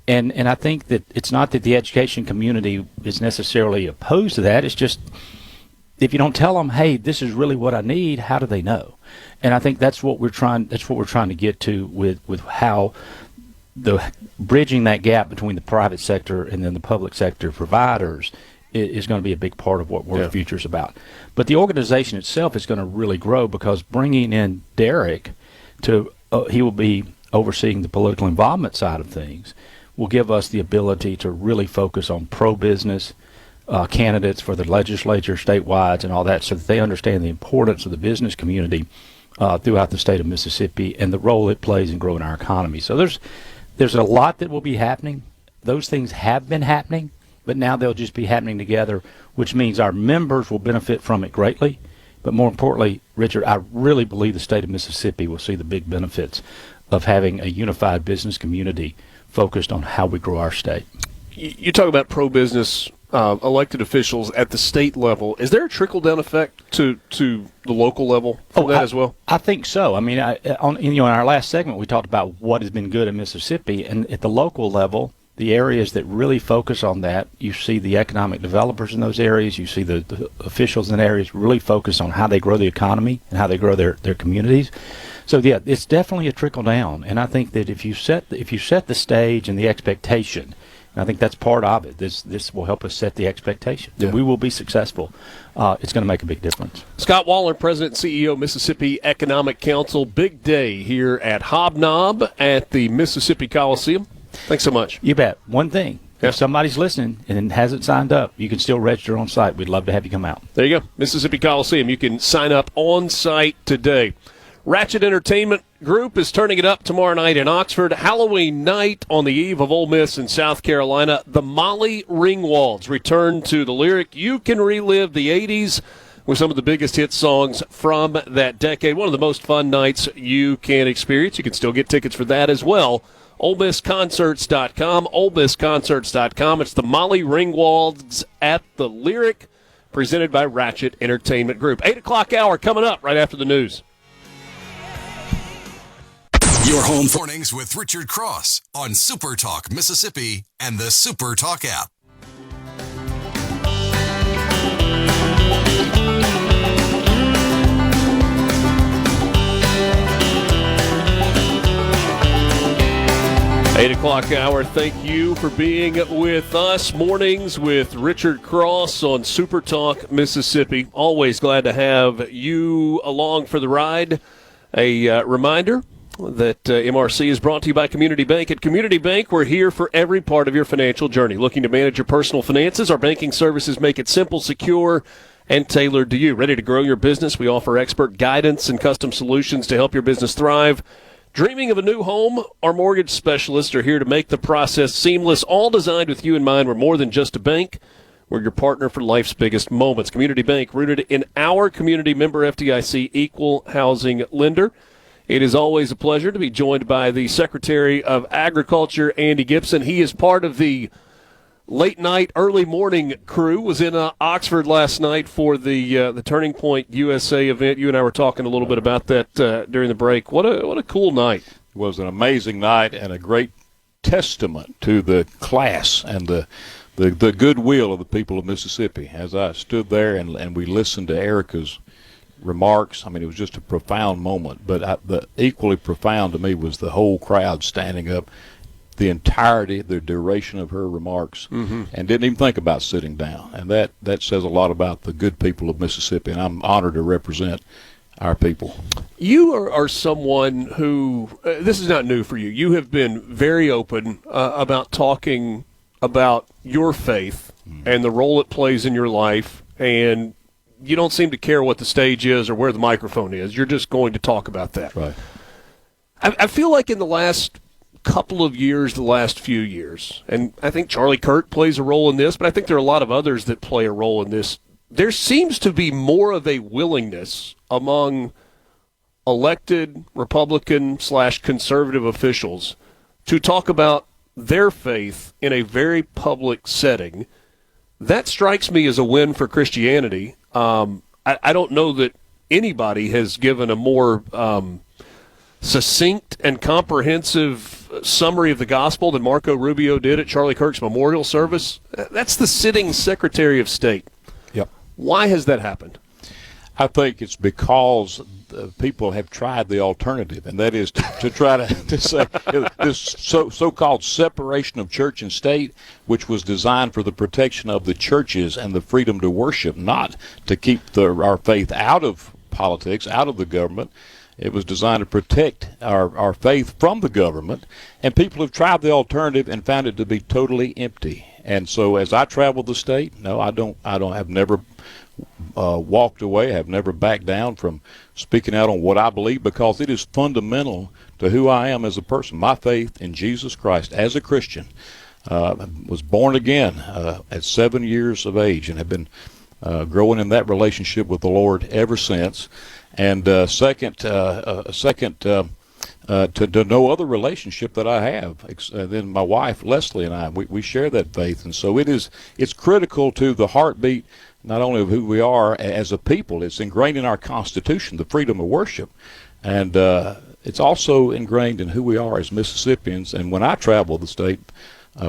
And I think that it's not that the education community is necessarily opposed to that. It's just if you don't tell them, hey, this is really what I need, how do they know? And I think that's what we're trying to get to with how the bridging that gap between the private sector and then the public sector providers is going to be a big part of what the future is about. But the organization itself is going to really grow because bringing in Derek he will be overseeing the political involvement side of things, will give us the ability to really focus on pro-business candidates for the legislature statewide and all that, so that they understand the importance of the business community throughout the state of Mississippi and the role it plays in growing our economy. So there's a lot that will be happening. Those things have been happening, but now they'll just be happening together, which means our members will benefit from it greatly. But more importantly, Richard, I really believe the state of Mississippi will see the big benefits of having a unified business community focused on how we grow our state. You talk about pro-business elected officials at the state level. Is there a trickle-down effect to the local level for that as well? I think so. I mean, in our last segment, we talked about what has been good in Mississippi, and at the local level, the areas that really focus on that, you see the economic developers in those areas, you see the officials in areas really focus on how they grow the economy and how they grow their communities. So yeah, it's definitely a trickle down, and I think that if you set the stage and the expectation, and I think that's part of it. This will help us set the expectation that we will be successful. It's going to make a big difference. Scott Waller, President and CEO, Mississippi Economic Council. Big day here at Hobnob at the Mississippi Coliseum. Thanks so much. You bet. One thing, if somebody's listening and hasn't signed up, you can still register on site. We'd love to have you come out. There you go. Mississippi Coliseum. You can sign up on site today. Ratchet Entertainment Group is turning it up tomorrow night in Oxford. Halloween night on the eve of Ole Miss in South Carolina. The Molly Ringwalds return to the Lyric. You can relive the 80s with some of the biggest hit songs from that decade. One of the most fun nights you can experience. You can still get tickets for that as well. OleMissConcerts.com, OleMissConcerts.com. It's the Molly Ringwalds at the Lyric, presented by Ratchet Entertainment Group. 8 o'clock hour coming up right after the news. Your home mornings with Richard Cross on SuperTalk Mississippi and the SuperTalk app. Eight o'clock hour. Thank you for being with us. Mornings with Richard Cross on SuperTalk Mississippi. Always glad to have you along for the ride. A reminder that MRC is brought to you by Community Bank. At Community Bank, we're here for every part of your financial journey. Looking to manage your personal finances? Our banking services make it simple, secure, and tailored to you. Ready to grow your business? We offer expert guidance and custom solutions to help your business thrive. Dreaming of a new home? Our mortgage specialists are here to make the process seamless, all designed with you in mind. We're more than just a bank. We're your partner for life's biggest moments. Community Bank, rooted in our community, member FDIC, equal housing lender. It is always a pleasure to be joined by the Secretary of Agriculture, Andy Gipson. He is part of the late night, early morning crew. Was in Oxford last night for the Turning Point USA event. You and I were talking a little bit about that during the break. What a cool night! It was an amazing night and a great testament to the class and the goodwill of the people of Mississippi. As I stood there and we listened to Erica's remarks, I mean, it was just a profound moment. But the equally profound to me was the whole crowd standing up, the entirety, the duration of her remarks, and didn't even think about sitting down. And that says a lot about the good people of Mississippi, and I'm honored to represent our people. You are someone who, this is not new for you. You have been very open about talking about your faith and the role it plays in your life, and you don't seem to care what the stage is or where the microphone is. You're just going to talk about that. Right. I feel like in the last couple of years, the last few years, and I think Charlie Kirk plays a role in this, but I think there are a lot of others that play a role in this. There seems to be more of a willingness among elected Republican/conservative officials to talk about their faith in a very public setting. That strikes me as a win for Christianity. I don't know that anybody has given a more succinct and comprehensive summary of the gospel than Marco Rubio did at Charlie Kirk's memorial service. That's the sitting Secretary of State. Yep. Why has that happened? I think it's because people have tried the alternative, and that is to try to say this so-called separation of church and state, which was designed for the protection of the churches and the freedom to worship, not to keep our faith out of politics, out of the government. It was designed to protect our faith from the government, and people have tried the alternative and found it to be totally empty. And so as I travel the state, no, I've never walked away, have never backed down from speaking out on what I believe, because it is fundamental to who I am as a person. My faith in Jesus Christ as a Christian. Was born again at 7 years of age and have been growing in that relationship with the Lord ever since. And second to no other relationship that I have than my wife Leslie and I. We share that faith, and so it's critical to the heartbeat not only of who we are as a people. It's ingrained in our Constitution, the freedom of worship, and it's also ingrained in who we are as Mississippians. And when I travel the state,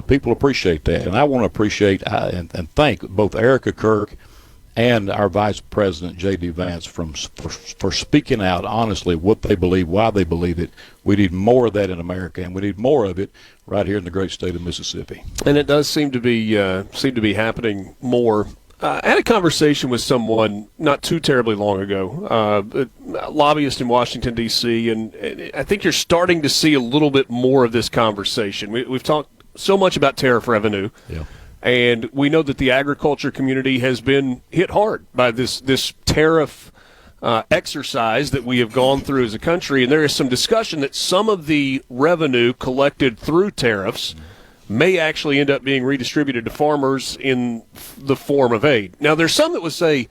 people appreciate that, and I want to appreciate and thank both Erica Kirk and our Vice President, J.D. Vance, for speaking out honestly what they believe, why they believe it. We need more of that in America, and we need more of it right here in the great state of Mississippi. And it does seem to be happening more. I had a conversation with someone not too terribly long ago, a lobbyist in Washington, D.C., and I think you're starting to see a little bit more of this conversation. We've talked so much about tariff revenue. Yeah. And we know that the agriculture community has been hit hard by this tariff exercise that we have gone through as a country. And there is some discussion that some of the revenue collected through tariffs may actually end up being redistributed to farmers in the form of aid. Now, there's some that would say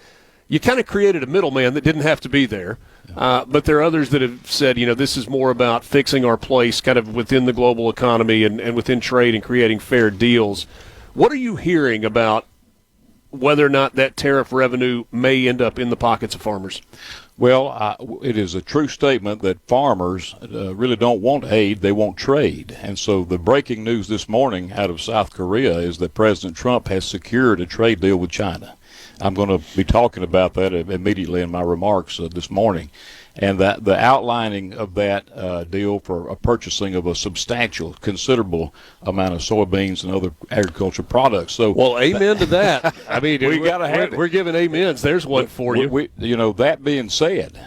you kind of created a middleman that didn't have to be there. But there are others that have said, this is more about fixing our place kind of within the global economy and within trade and creating fair deals. What are you hearing about whether or not that tariff revenue may end up in the pockets of farmers? Well, it is a true statement that farmers really don't want aid, they want trade. And so the breaking news this morning out of South Korea is that President Trump has secured a trade deal with China. I'm going to be talking about that immediately in my remarks this morning. And that the outlining of that deal for a purchasing of a substantial, considerable amount of soybeans and other agricultural products. So, well, amen to that. I mean, we're giving amens. There's one for you. That being said,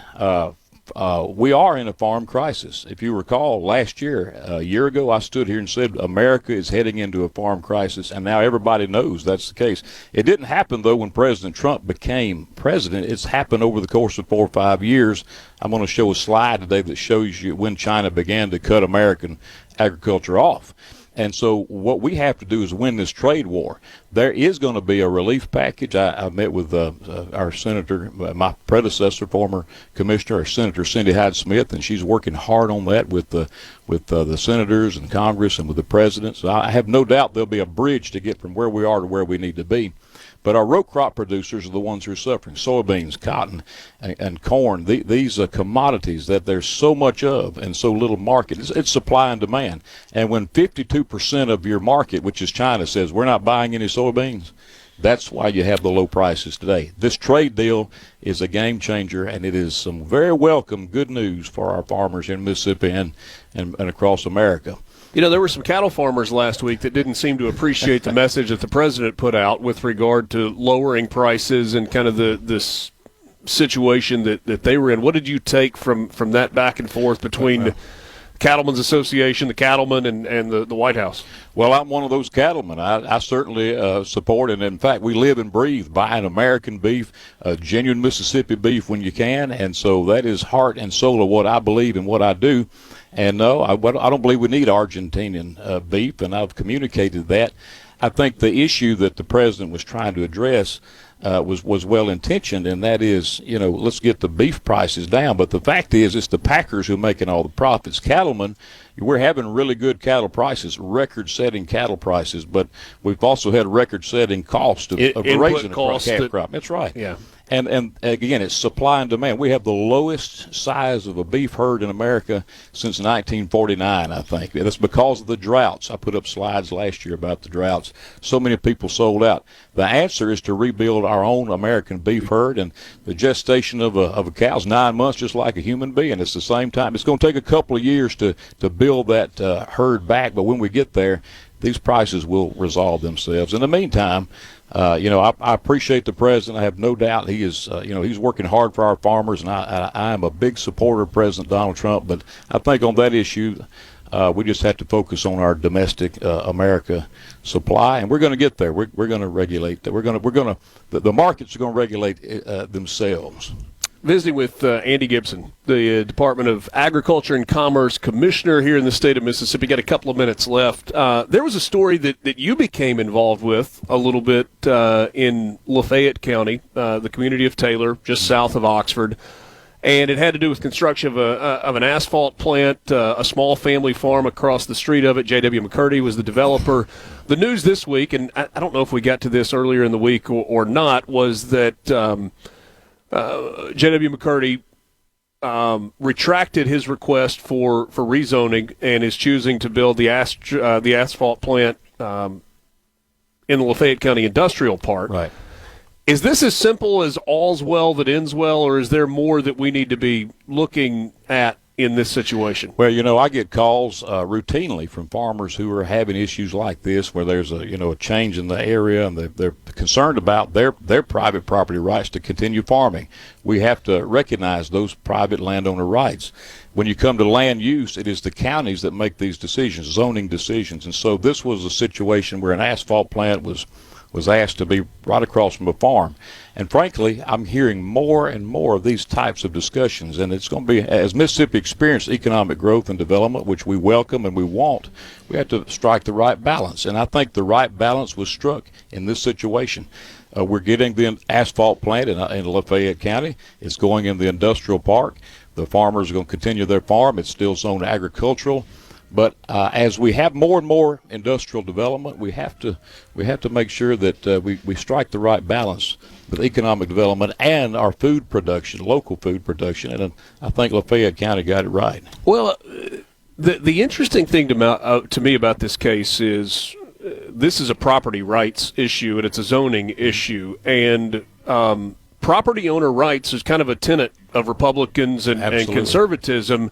we are in a farm crisis. If you recall, last year, a year ago, I stood here and said America is heading into a farm crisis, and now everybody knows that's the case. It didn't happen, though, when President Trump became president. It's happened over the course of 4 or 5 years. I'm going to show a slide today that shows you when China began to cut American agriculture off. And so what we have to do is win this trade war. There is going to be a relief package. I met with our senator, my predecessor, former commissioner, Senator Cindy Hyde-Smith, and she's working hard on that with the senators and Congress and with the president. So I have no doubt there'll be a bridge to get from where we are to where we need to be. But our row crop producers are the ones who are suffering. Soybeans, cotton, and corn, these are commodities that there's so much of and so little market. It's supply and demand. And when 52% of your market, which is China, says we're not buying any soybeans, that's why you have the low prices today. This trade deal is a game changer, and it is some very welcome good news for our farmers in Mississippi and across America. There were some cattle farmers last week that didn't seem to appreciate the message that the president put out with regard to lowering prices and kind of this situation that they were in. What did you take from that back and forth between the Cattlemen's Association, the cattlemen, and the White House? Well, I'm one of those cattlemen. I certainly support, and in fact, we live and breathe buying American beef, genuine Mississippi beef when you can, and so that is heart and soul of what I believe and what I do. And no, I don't believe we need Argentinian beef, and I've communicated that. I think the issue that the president was trying to address was well-intentioned, and that is, let's get the beef prices down. But the fact is, it's the packers who are making all the profits. Cattlemen, we're having really good cattle prices, record-setting cattle prices, but we've also had record-setting cost of raising a calf crop. That's right. Yeah. And again, it's supply and demand. We have the lowest size of a beef herd in America since 1949, I think. That's because of the droughts. I put up slides last year about the droughts. So many people sold out. The answer is to rebuild our own American beef herd, and the gestation of a cow is 9 months, just like a human being. It's the same time. It's going to take a couple of years to build that herd back, but when we get there, these prices will resolve themselves. In the meantime, I appreciate the president. I have no doubt he is, he's working hard for our farmers, and I am a big supporter of President Donald Trump. But I think on that issue, we just have to focus on our domestic America supply, and we're going to get there. We're going to regulate that. The markets are going to regulate themselves. Visiting with Andy Gipson, the Department of Agriculture and Commerce Commissioner here in the state of Mississippi. Got a couple of minutes left. There was a story that you became involved with a little bit in Lafayette County, the community of Taylor, just south of Oxford, and it had to do with construction of an asphalt plant, a small family farm across the street of it. J.W. McCurdy was the developer. The news this week, and I don't know if we got to this earlier in the week or not, was that J.W. McCurdy retracted his request for rezoning and is choosing to build the asphalt plant in the Lafayette County Industrial Park. Right. Is this as simple as all's well that ends well, or is there more that we need to be looking at in this situation? Well, I get calls routinely from farmers who are having issues like this, where there's a change in the area, and they're concerned about their private property rights to continue farming. We have to recognize those private landowner rights. When you come to land use, it is the counties that make these decisions, zoning decisions. And so this was a situation where an asphalt plant was asked to be right across from a farm. And frankly, I'm hearing more and more of these types of discussions, and it's going to be, as Mississippi experienced economic growth and development, which we welcome and we want, we have to strike the right balance. And I think the right balance was struck in this situation. We're getting the asphalt plant in Lafayette County. It's going in the industrial park. The farmers are going to continue their farm. It's still zoned agricultural. But as we have more and more industrial development, we have to make sure that we strike the right balance with economic development and our food production, local food production. And I think Lafayette County got it right. Well, the interesting thing to me about this case is this is a property rights issue and it's a zoning issue, and property owner rights is kind of a tenet of Republicans and conservatism.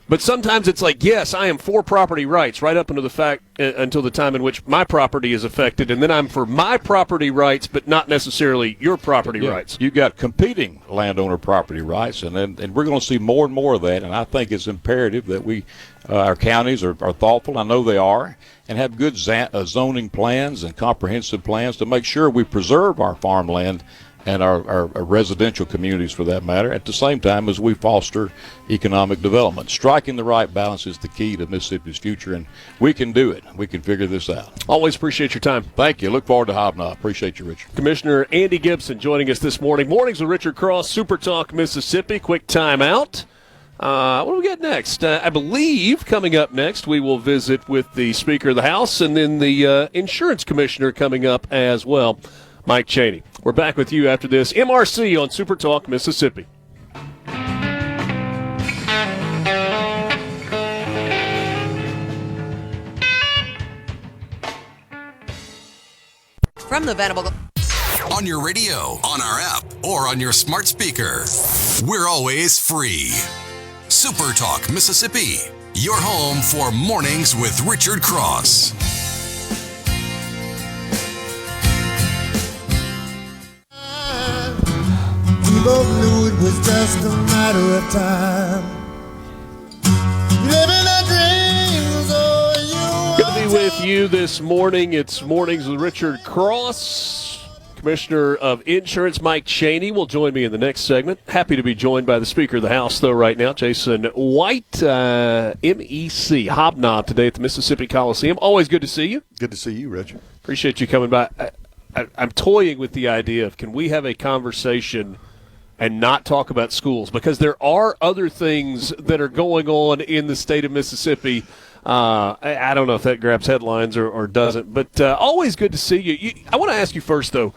But sometimes it's like, yes, I am for property rights right up until the time in which my property is affected, and then I'm for my property rights, but not necessarily your property rights. You got competing landowner property rights, and we're going to see more and more of that. And I think it's imperative that our counties are thoughtful. I know they are, and have good zoning plans and comprehensive plans to make sure we preserve our farmland and our residential communities, for that matter, at the same time as we foster economic development. Striking the right balance is the key to Mississippi's future, and we can do it. We can figure this out. Always appreciate your time. Thank you. Look forward to Hobnob. Appreciate you, Richard. Commissioner Andy Gipson joining us this morning. Mornings with Richard Cross, Super Talk Mississippi. Quick timeout. What do we get next? I believe coming up next we will visit with the Speaker of the House and then the Insurance Commissioner coming up as well, Mike Chaney. We're back with you after this. MRC on Super Talk Mississippi. From the Venable. On your radio, on our app, or on your smart speaker. We're always free. Super Talk Mississippi. Your home for mornings with Richard Cross. We both knew it was just a matter of time. Living our dreams, oh, Good to be with you this morning. It's Mornings with Richard Cross. Commissioner of Insurance Mike Chaney will join me in the next segment. Happy to be joined by the Speaker of the House, though, right now, Jason White, MEC, Hobnob today at the Mississippi Coliseum. Always good to see you. Good to see you, Richard. Appreciate you coming by. I'm toying with the idea of, can we have a conversation and not talk about schools? Because there are other things that are going on in the state of Mississippi. I don't know if that grabs headlines or doesn't, but always good to see you. I want to ask you first, though,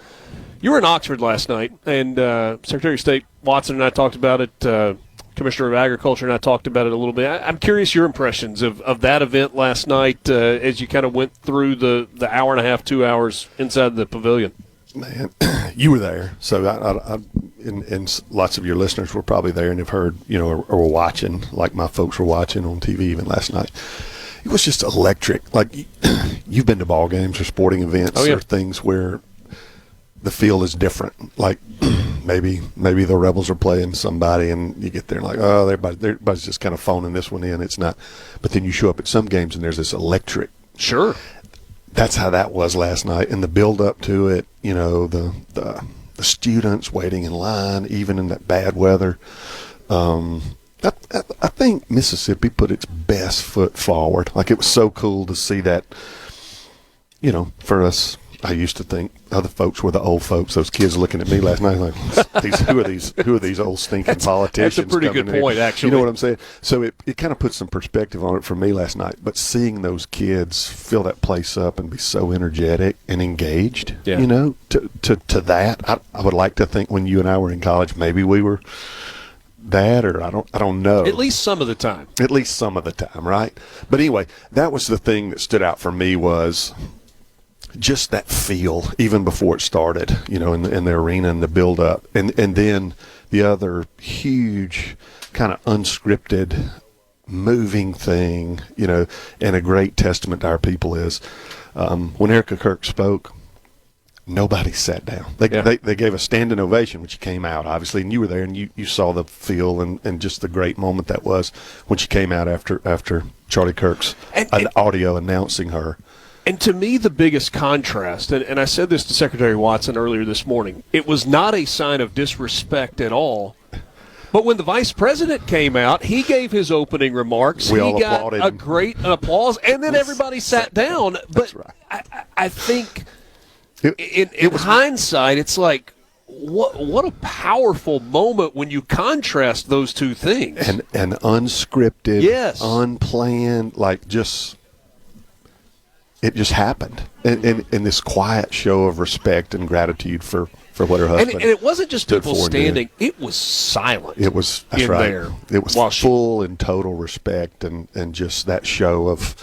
You were in Oxford last night, and Secretary of State Watson and I talked about it. Commissioner of Agriculture and I talked about it a little bit. I'm curious your impressions of that event last night as you kind of went through the hour and a half, 2 hours inside the pavilion. Man, you were there, so and lots of your listeners were probably there and have heard, or were watching, like my folks were watching on TV even last night. It was just electric. Like, you've been to ball games or sporting events or things where the feel is different. Like, maybe the Rebels are playing somebody and you get there and like, oh, everybody's just kind of phoning this one in. It's not. But then you show up at some games and there's this electric. Sure. That's how that was last night. And the build up to it, the students waiting in line, even in that bad weather. I think Mississippi put its best foot forward. Like, it was so cool to see that, for us. I used to think other folks were the old folks. Those kids looking at me last night like, who are these old stinking politicians? That's a pretty good point, actually. You know what I'm saying? So it kind of puts some perspective on it for me last night. But seeing those kids fill that place up and be so energetic and engaged, to that, I would like to think when you and I were in college, maybe we were that, or I don't know. At least some of the time. At least some of the time, right? But anyway, that was the thing that stood out for me was just that feel, even before it started, in the arena and the build-up. And then the other huge kind of unscripted, moving thing, and a great testament to our people is when Erica Kirk spoke, nobody sat down. They gave a standing ovation when she came out, obviously, and you were there, and you saw the feel and just the great moment that was when she came out after Charlie Kirk's audio announcing her. And to me, the biggest contrast, and I said this to Secretary Watson earlier this morning, it was not a sign of disrespect at all. But when the vice president came out, he gave his opening remarks. He got a great applause, and then everybody sat down. But that's right. I think in hindsight, it's like, what a powerful moment when you contrast those two things. And unscripted, unplanned, like just... It just happened, in this quiet show of respect and gratitude for what her husband. And it wasn't just people standing; it was silent. It was there. It was full and total respect, and just that show of,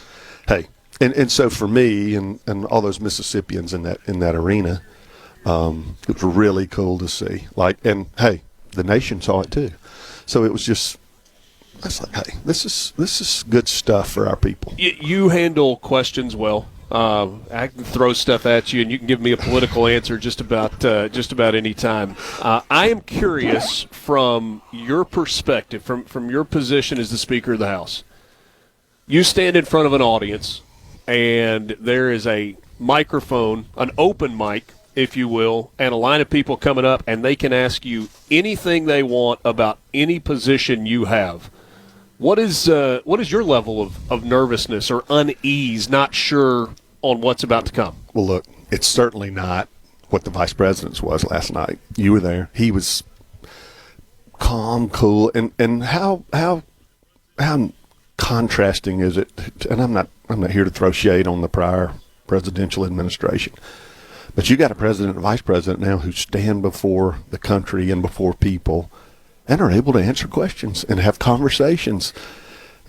hey, and so for me and all those Mississippians in that arena, it was really cool to see. Like, and hey, the nation saw it too, so it was just. I was like, hey, this is good stuff for our people. You handle questions well. I can throw stuff at you, and you can give me a political answer just about any time. I am curious from your perspective, from your position as the Speaker of the House. You stand in front of an audience, and there is a microphone, an open mic, if you will, and a line of people coming up, and they can ask you anything they want about any position you have. What is your level of nervousness or unease, not sure on what's about to come? Well, look, it's certainly not what the vice president's was last night. You were there. He was calm, cool, and how contrasting is it? And I'm not here to throw shade on the prior presidential administration, but you got a president and vice president now who stand before the country and before people and are able to answer questions and have conversations.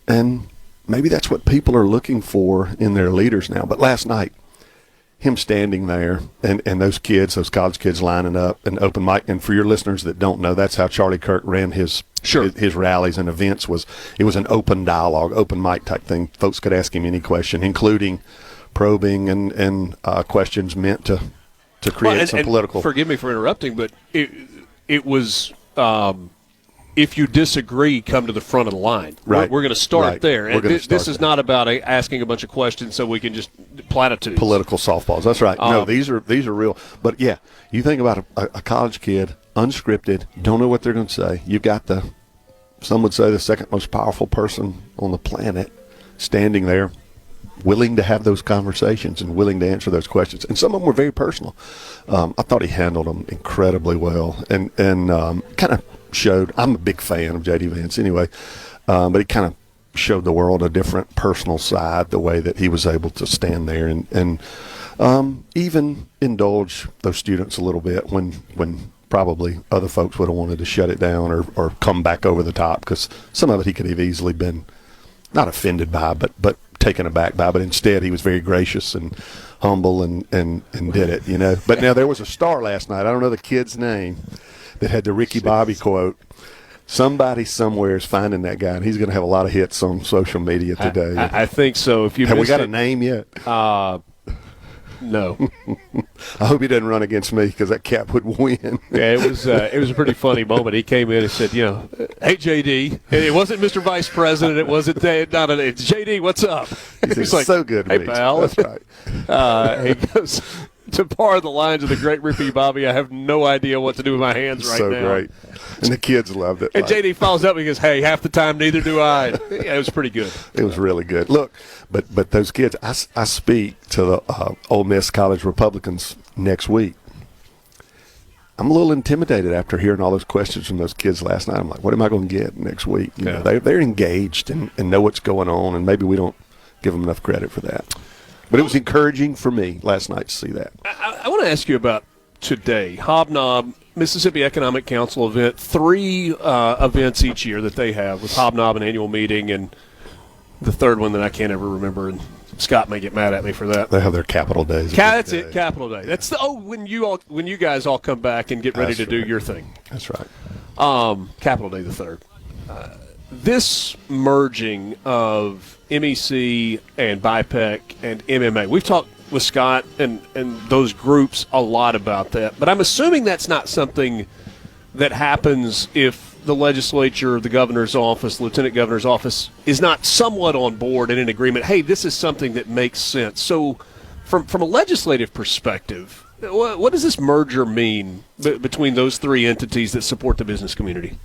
And maybe that's what people are looking for in their leaders now. But last night, him standing there and those kids, those college kids lining up and open mic. And for your listeners that don't know, that's how Charlie Kirk ran his rallies and events. It was an open dialogue, open mic type thing. Folks could ask him any question, including probing and questions meant to create some political. Forgive me for interrupting, but it was. If you disagree, come to the front of the line. Right. We're going to start there. And this is not about asking a bunch of questions so we can just platitudes. Political softballs. That's right. No, these are real. But, yeah, you think about a college kid, unscripted, don't know what they're going to say. You've got some would say the second most powerful person on the planet standing there, willing to have those conversations and willing to answer those questions. And some of them were very personal. I thought he handled them incredibly well and kind of showed. I'm a big fan of J.D. Vance anyway, but he kind of showed the world a different personal side, the way that he was able to stand there and Even indulge those students a little bit when probably other folks would have wanted to shut it down or come back over the top, because some of it he could have easily been not offended by, but taken aback by. But instead, he was very gracious and humble and did it, you know. But now there was a star last night. I don't know the kid's name that had the Ricky Bobby quote. Somebody somewhere is finding that guy, and he's going to have a lot of hits on social media today. I think so. If you have we got a name yet? No. I hope he doesn't run against me, because that cap would win. Yeah, it was a pretty funny moment. He came in and said, hey, JD. And it wasn't Mr. Vice President. It wasn't it's JD, what's up? He's like, so good, hey, Reach. pal. That's right. He goes, to borrow the lines of the great Ricky Bobby, I have no idea what to do with my hands right now. So great. And the kids loved it. And JD follows up and goes, hey, half the time, neither do I. Yeah, it was pretty good. It was really good. Look, but those kids, I speak to the Ole Miss College Republicans next week. I'm a little intimidated after hearing all those questions from those kids last night. I'm like, what am I going to get next week? You know, they're engaged and know what's going on, and maybe we don't give them enough credit for that. But it was encouraging for me last night to see that. I want to ask you about today. Hobnob, Mississippi Economic Council event, 3 events each year that they have with Hobnob, an annual meeting, and the third one that I can't ever remember, and Scott may get mad at me for that. They have their Capital Days. That's it, Capital Day. That's when you guys all come back and get ready to do your thing. That's right. Capital Day the 3rd. This merging of MEC and BIPEC and MMA, we've talked with Scott and those groups a lot about that, but I'm assuming that's not something that happens if the legislature, the governor's office, lieutenant governor's office is not somewhat on board and in agreement. Hey, this is something that makes sense. So from a legislative perspective, what does this merger mean between those 3 entities that support the business community?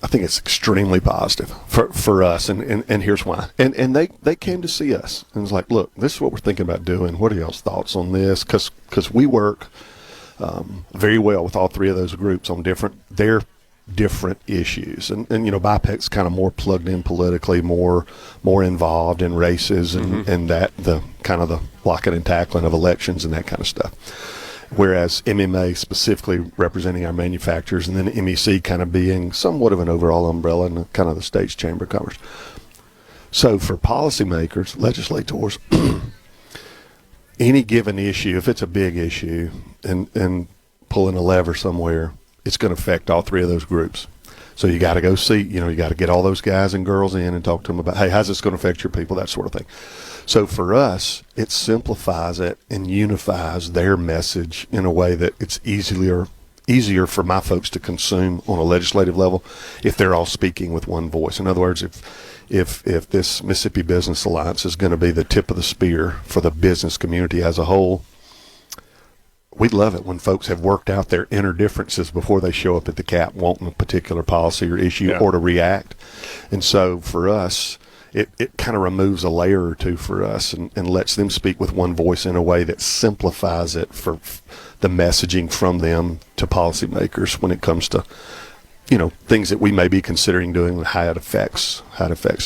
I think it's extremely positive for us, and here's why. And they came to see us and was like, look, this is what we're thinking about doing. What are y'all's thoughts on this? Because we work very well with all 3 of those groups on their different issues. And BIPEC's kind of more plugged in politically, more involved in races and that the kind of the blocking and tackling of elections and that kind of stuff. Whereas MMA specifically representing our manufacturers, and then MEC kind of being somewhat of an overall umbrella and kind of the state's chamber of commerce. So for policymakers, legislators, any given issue, if it's a big issue and pulling a lever somewhere, it's going to affect all 3 of those groups. So you got to go see, you got to get all those guys and girls in and talk to them about, hey, how's this going to affect your people, that sort of thing. So for us, it simplifies it and unifies their message in a way that it's easier for my folks to consume on a legislative level if they're all speaking with one voice. In other words, if this Mississippi Business Alliance is going to be the tip of the spear for the business community as a whole, we'd love it when folks have worked out their inner differences before they show up at the CAP wanting a particular policy or issue or to react. And so for us, it kind of removes a layer or 2 for us and lets them speak with one voice in a way that simplifies it for the messaging from them to policymakers when it comes to, things that we may be considering doing and how it affects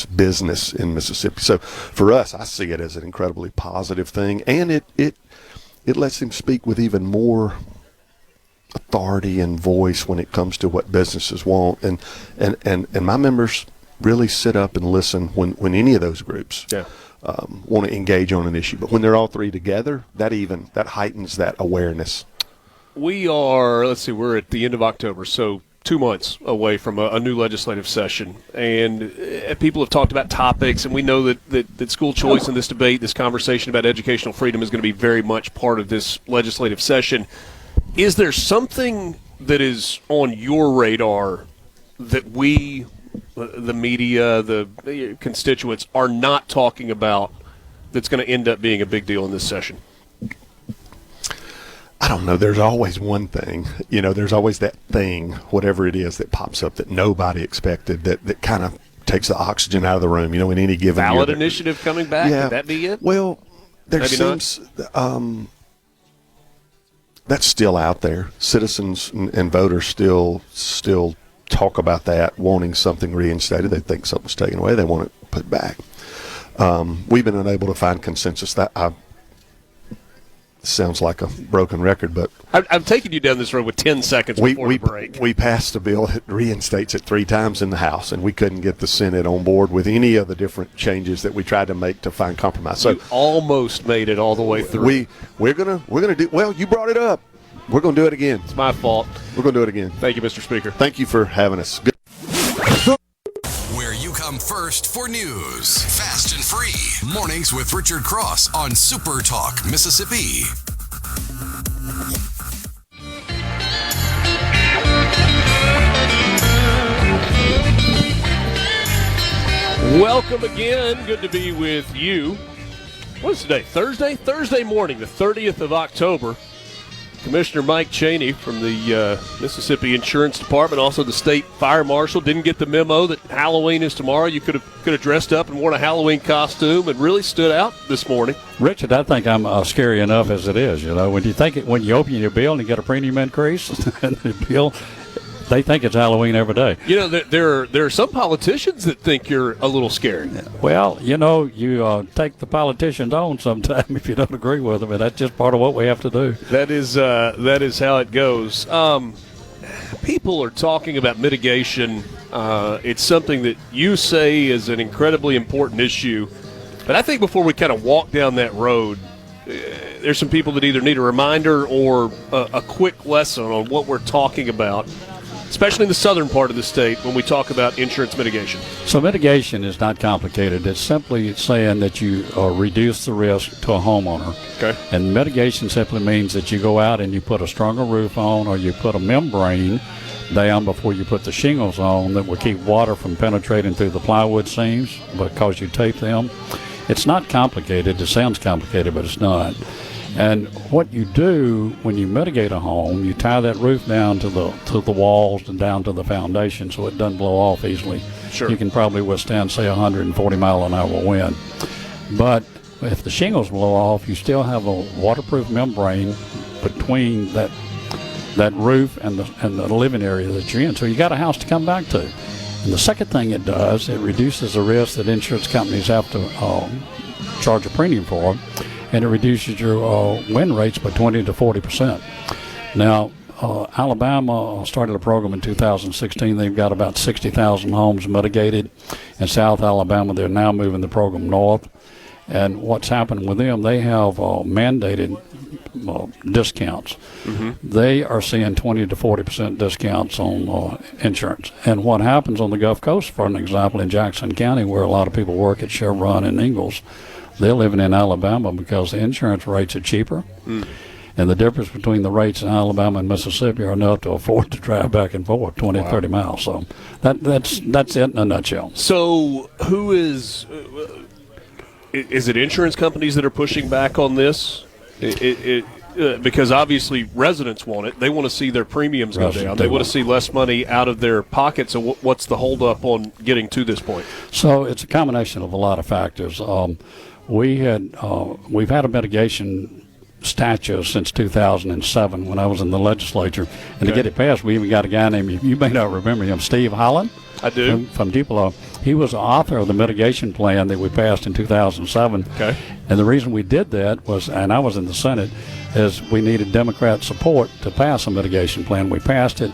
business in Mississippi. So for us, I see it as an incredibly positive thing, and it lets them speak with even more authority and voice when it comes to what businesses want. And my members really sit up and listen when any of those groups want to engage on an issue. But when they're all 3 together, that heightens that awareness. We are, we're at the end of October, so 2 months away from a new legislative session. And people have talked about topics, and we know that school choice and this debate, this conversation about educational freedom is going to be very much part of this legislative session. Is there something that is on your radar that we, the media, the constituents, are not talking about that's going to end up being a big deal in this session? I don't know. There's always one thing. There's always that thing, whatever it is, that pops up that nobody expected, that kind of takes the oxygen out of the room, in any given ballot year. initiative coming back? Yeah. Could that be it? Well, there Maybe seems that's still out there. Citizens and voters still talk about that, wanting something reinstated. They think something's taken away. They want it put back. We've been unable to find consensus. That sounds like a broken record, but I'm taking you down this road with 10 seconds before the break. We passed a bill that reinstates it 3 times in the House, and we couldn't get the Senate on board with any of the different changes that we tried to make to find compromise. So you almost made it all the way through. We're gonna do well. You brought it up. We're gonna do it again. It's my fault. We're gonna do it again. Thank you, Mr. Speaker. Thank you for having us. Good. Where you come first for news. Fast and free. Mornings with Richard Cross on Super Talk, Mississippi. Welcome again. Good to be with you. What's today? Thursday? Thursday morning, the 30th of October. Commissioner Mike Chaney from the Mississippi Insurance Department, also the state fire marshal, didn't get the memo that Halloween is tomorrow. You could have dressed up and worn a Halloween costume and really stood out this morning. Richard, I think I'm scary enough as it is. You know, when you open your bill and you get a premium increase, and the bill, they think it's Halloween every day. You know, there are some politicians that think you're a little scary. Well, you know, you take the politicians on sometime if you don't agree with them, and that's just part of what we have to do. That is how it goes. People are talking about mitigation. It's something that you say is an incredibly important issue. But I think before we kind of walk down that road, there's some people that either need a reminder or a quick lesson on what we're talking about, especially in the southern part of the state when we talk about insurance mitigation. So mitigation is not complicated. It's simply saying that you reduce the risk to a homeowner. Okay. And mitigation simply means that you go out and you put a stronger roof on, or you put a membrane down before you put the shingles on that will keep water from penetrating through the plywood seams because you tape them. It's not complicated. It sounds complicated, but it's not. And what you do when you mitigate a home, you tie that roof down to the walls and down to the foundation so it doesn't blow off easily. Sure. You can probably withstand, say, 140 mile an hour wind. But if the shingles blow off, you still have a waterproof membrane between that roof and the living area that you're in. So you got a house to come back to. And the second thing it does, it reduces the risk that insurance companies have to charge a premium for, and it reduces your win rates by 20 to 40%. Now, Alabama started a program in 2016. They've got about 60,000 homes mitigated. In South Alabama, they're now moving the program north. And what's happening with them, they have mandated discounts. Mm-hmm. They are seeing 20 to 40% discounts on insurance. And what happens on the Gulf Coast, for an example, in Jackson County, where a lot of people work at Chevron and Ingalls, they're living in Alabama because the insurance rates are cheaper. Mm. And the difference between the rates in Alabama and Mississippi are enough to afford to drive back and forth 20, 30 miles. So that's it in a nutshell. So who is it insurance companies that are pushing back on this? Because obviously residents want it. They want to see their premiums go down. They want to see less money out of their pockets. So what's the holdup on getting to this point? So it's a combination of a lot of factors. We've had a mitigation statute since 2007 when I was in the legislature, and to get it passed, we even got a guy named, you may not remember him, Steve Holland. I do. From Duplo. He was the author of the mitigation plan that we passed in 2007. Okay. And the reason we did that was, and I was in the Senate, is we needed Democrat support to pass a mitigation plan. We passed it,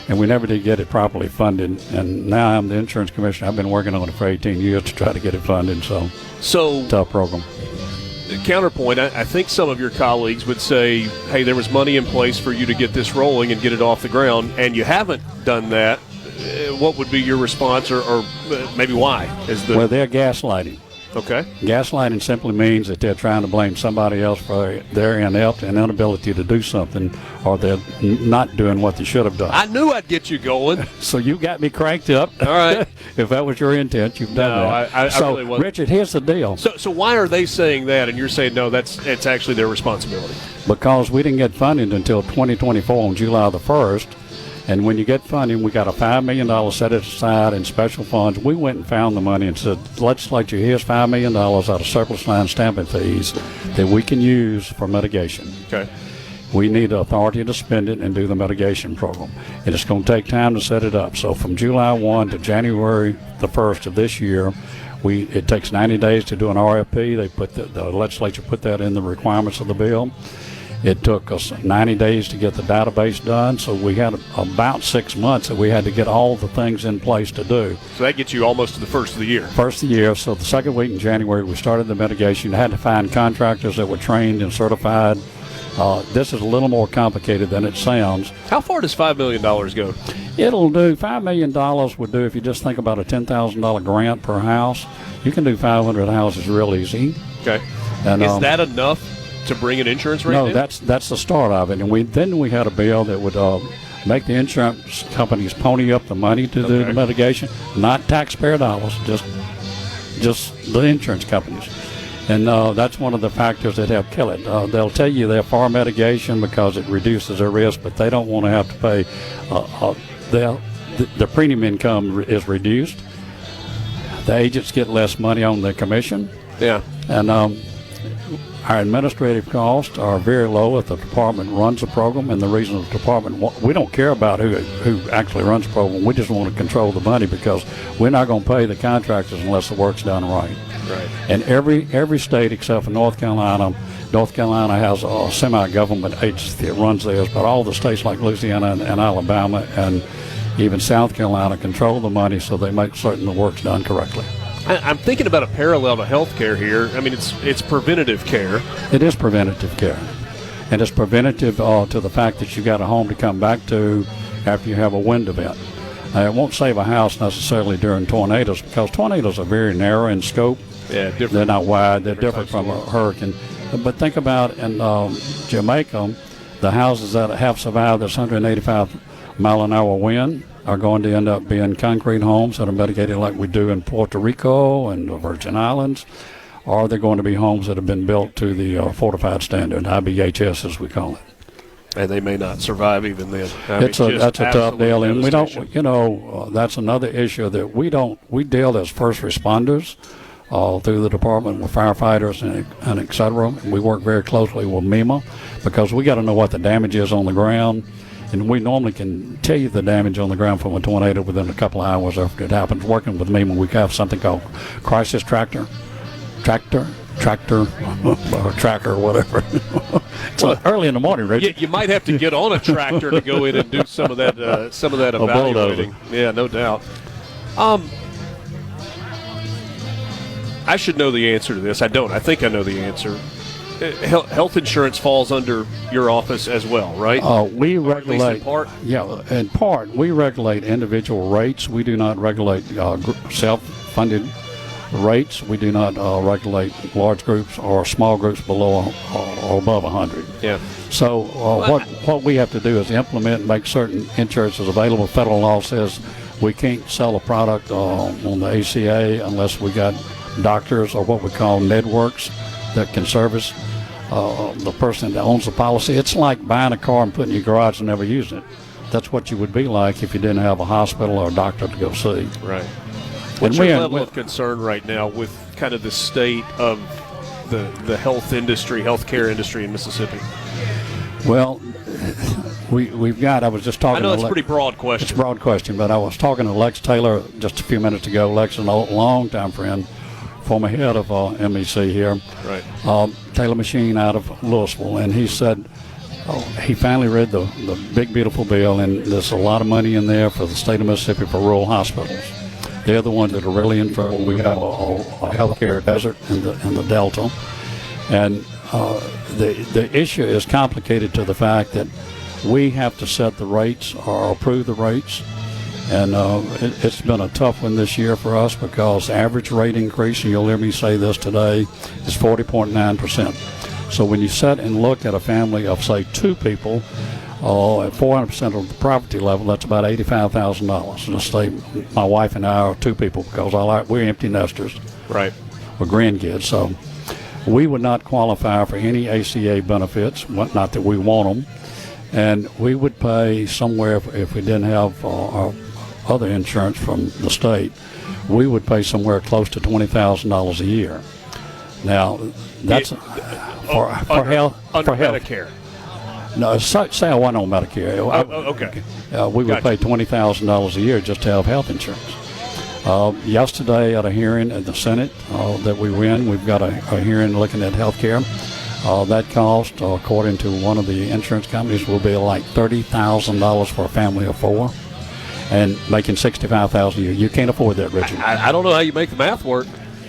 and we never did get it properly funded. And now I'm the insurance commissioner. I've been working on it for 18 years to try to get it funded. So tough program. Counterpoint, I think some of your colleagues would say, hey, there was money in place for you to get this rolling and get it off the ground, and you haven't done that. What would be your response, or maybe why? Well, they're gaslighting. Okay. Gaslighting simply means that they're trying to blame somebody else for their inability to do something, or they're not doing what they should have done. I knew I'd get you going. So you got me cranked up. All right. If that was your intent, you've done that. I really wasn't. Richard, here's the deal. So why are they saying that, and you're saying, no, it's actually their responsibility? Because we didn't get funded until 2024 on July the 1st. And when you get funding, we got a $5 million set aside in special funds. We went and found the money and said, legislature, here's $5 million out of surplus line stamping fees that we can use for mitigation. Okay. We need the authority to spend it and do the mitigation program. And it's going to take time to set it up. So from July 1 to January the 1st of this year, it takes 90 days to do an RFP. The legislature put that in the requirements of the bill. It took us 90 days to get the database done, so we had about 6 months that we had to get all the things in place to do. So that gets you almost to the first of the year. First of the year, so the second week in January, we started the mitigation. Had to find contractors that were trained and certified. This is a little more complicated than it sounds. How far does $5 million go? It'll do, $5 million would do, if you just think about a $10,000 grant per house, you can do 500 houses real easy. Okay. And, is that enough to bring an insurance rate No, in? that's the start of it. And then we had a bill that would make the insurance companies pony up the money to do the mitigation, not taxpayer dollars, just the insurance companies. And that's one of the factors that help kill it. They'll tell you they're for mitigation because it reduces their risk, but they don't want to have to pay. The premium income is reduced. The agents get less money on their commission. Yeah. And our administrative costs are very low if the department runs the program, and the reason the department, we don't care about who actually runs the program. We just want to control the money because we're not going to pay the contractors unless the work's done right. Right. And every state except for North Carolina has a semi-government agency that runs theirs, but all the states like Louisiana and Alabama and even South Carolina control the money so they make certain the work's done correctly. I'm thinking about a parallel to health care here. I mean, it's preventative care. It is preventative care. And it's preventative to the fact that you got a home to come back to after you have a wind event. It won't save a house necessarily during tornadoes because tornadoes are very narrow in scope. Yeah, different. They're not wide. They're different from a hurricane. But think about in Jamaica, the houses that have survived this 185-mile-an-hour wind are going to end up being concrete homes that are mitigated like we do in Puerto Rico and the Virgin Islands, or they're going to be homes that have been built to the fortified standard, IBHS as we call it. And they may not survive even then. That's a tough deal, and we don't. That's another issue that we deal as first responders through the department with firefighters and et cetera. We work very closely with MEMA because we got to know what the damage is on the ground. And we normally can tell you the damage on the ground from a tornado within a couple of hours after it happens. Working with me, when we have something called crisis tracker, or tracker, or whatever. It's early in the morning, Richard. You might have to get on a tractor to go in and do some of that evaluating. Yeah, no doubt. I should know the answer to this. I don't. I think I know the answer. Health insurance falls under your office as well, right? We regulate, at least in part? Yeah, in part. We regulate individual rates. We do not regulate self-funded rates. We do not regulate large groups or small groups below or above 100. Yeah. So what we have to do is implement and make certain insurance is available. Federal law says we can't sell a product on the ACA unless we got doctors or what we call networks that can service the person that owns the policy. It's like buying a car and putting it in your garage and never using it. That's what you would be like if you didn't have a hospital or a doctor to go see. Right. What's your level of concern right now with kind of the state of the healthcare industry in Mississippi? Well, we've got, I was just talking to... I know it's a pretty broad question. It's a broad question, but I was talking to Lex Taylor just a few minutes ago. Lex is a long-time friend, former head of MEC here, right? Taylor Machine out of Louisville, and he said he finally read the big beautiful bill, and there's a lot of money in there for the state of Mississippi for rural hospitals. They're the ones that are really in trouble. We have a healthcare desert in the Delta, and the issue is complicated to the fact that we have to set the rates or approve the rates. And it's been a tough one this year for us because average rate increase, and you'll hear me say this today, is 40.9%. So when you sit and look at a family of, say, two people, at 400% of the property level, that's about $85,000. Let's say my wife and I are two people because we're empty nesters. Right. We're grandkids. So we would not qualify for any ACA benefits, not that we want them. And we would pay somewhere, if we didn't have our other insurance from the state, we would pay somewhere close to $20,000 a year. Now, that's for health. Medicare. No, say I wasn't on Medicare. Okay. We would pay $20,000 a year just to have health insurance. Yesterday at a hearing at the Senate that we were in, we've got a hearing looking at health care. That cost, according to one of the insurance companies, will be like $30,000 for a family of 4, and making $65,000 a year. You can't afford that, Richard. I don't know how you make the math work.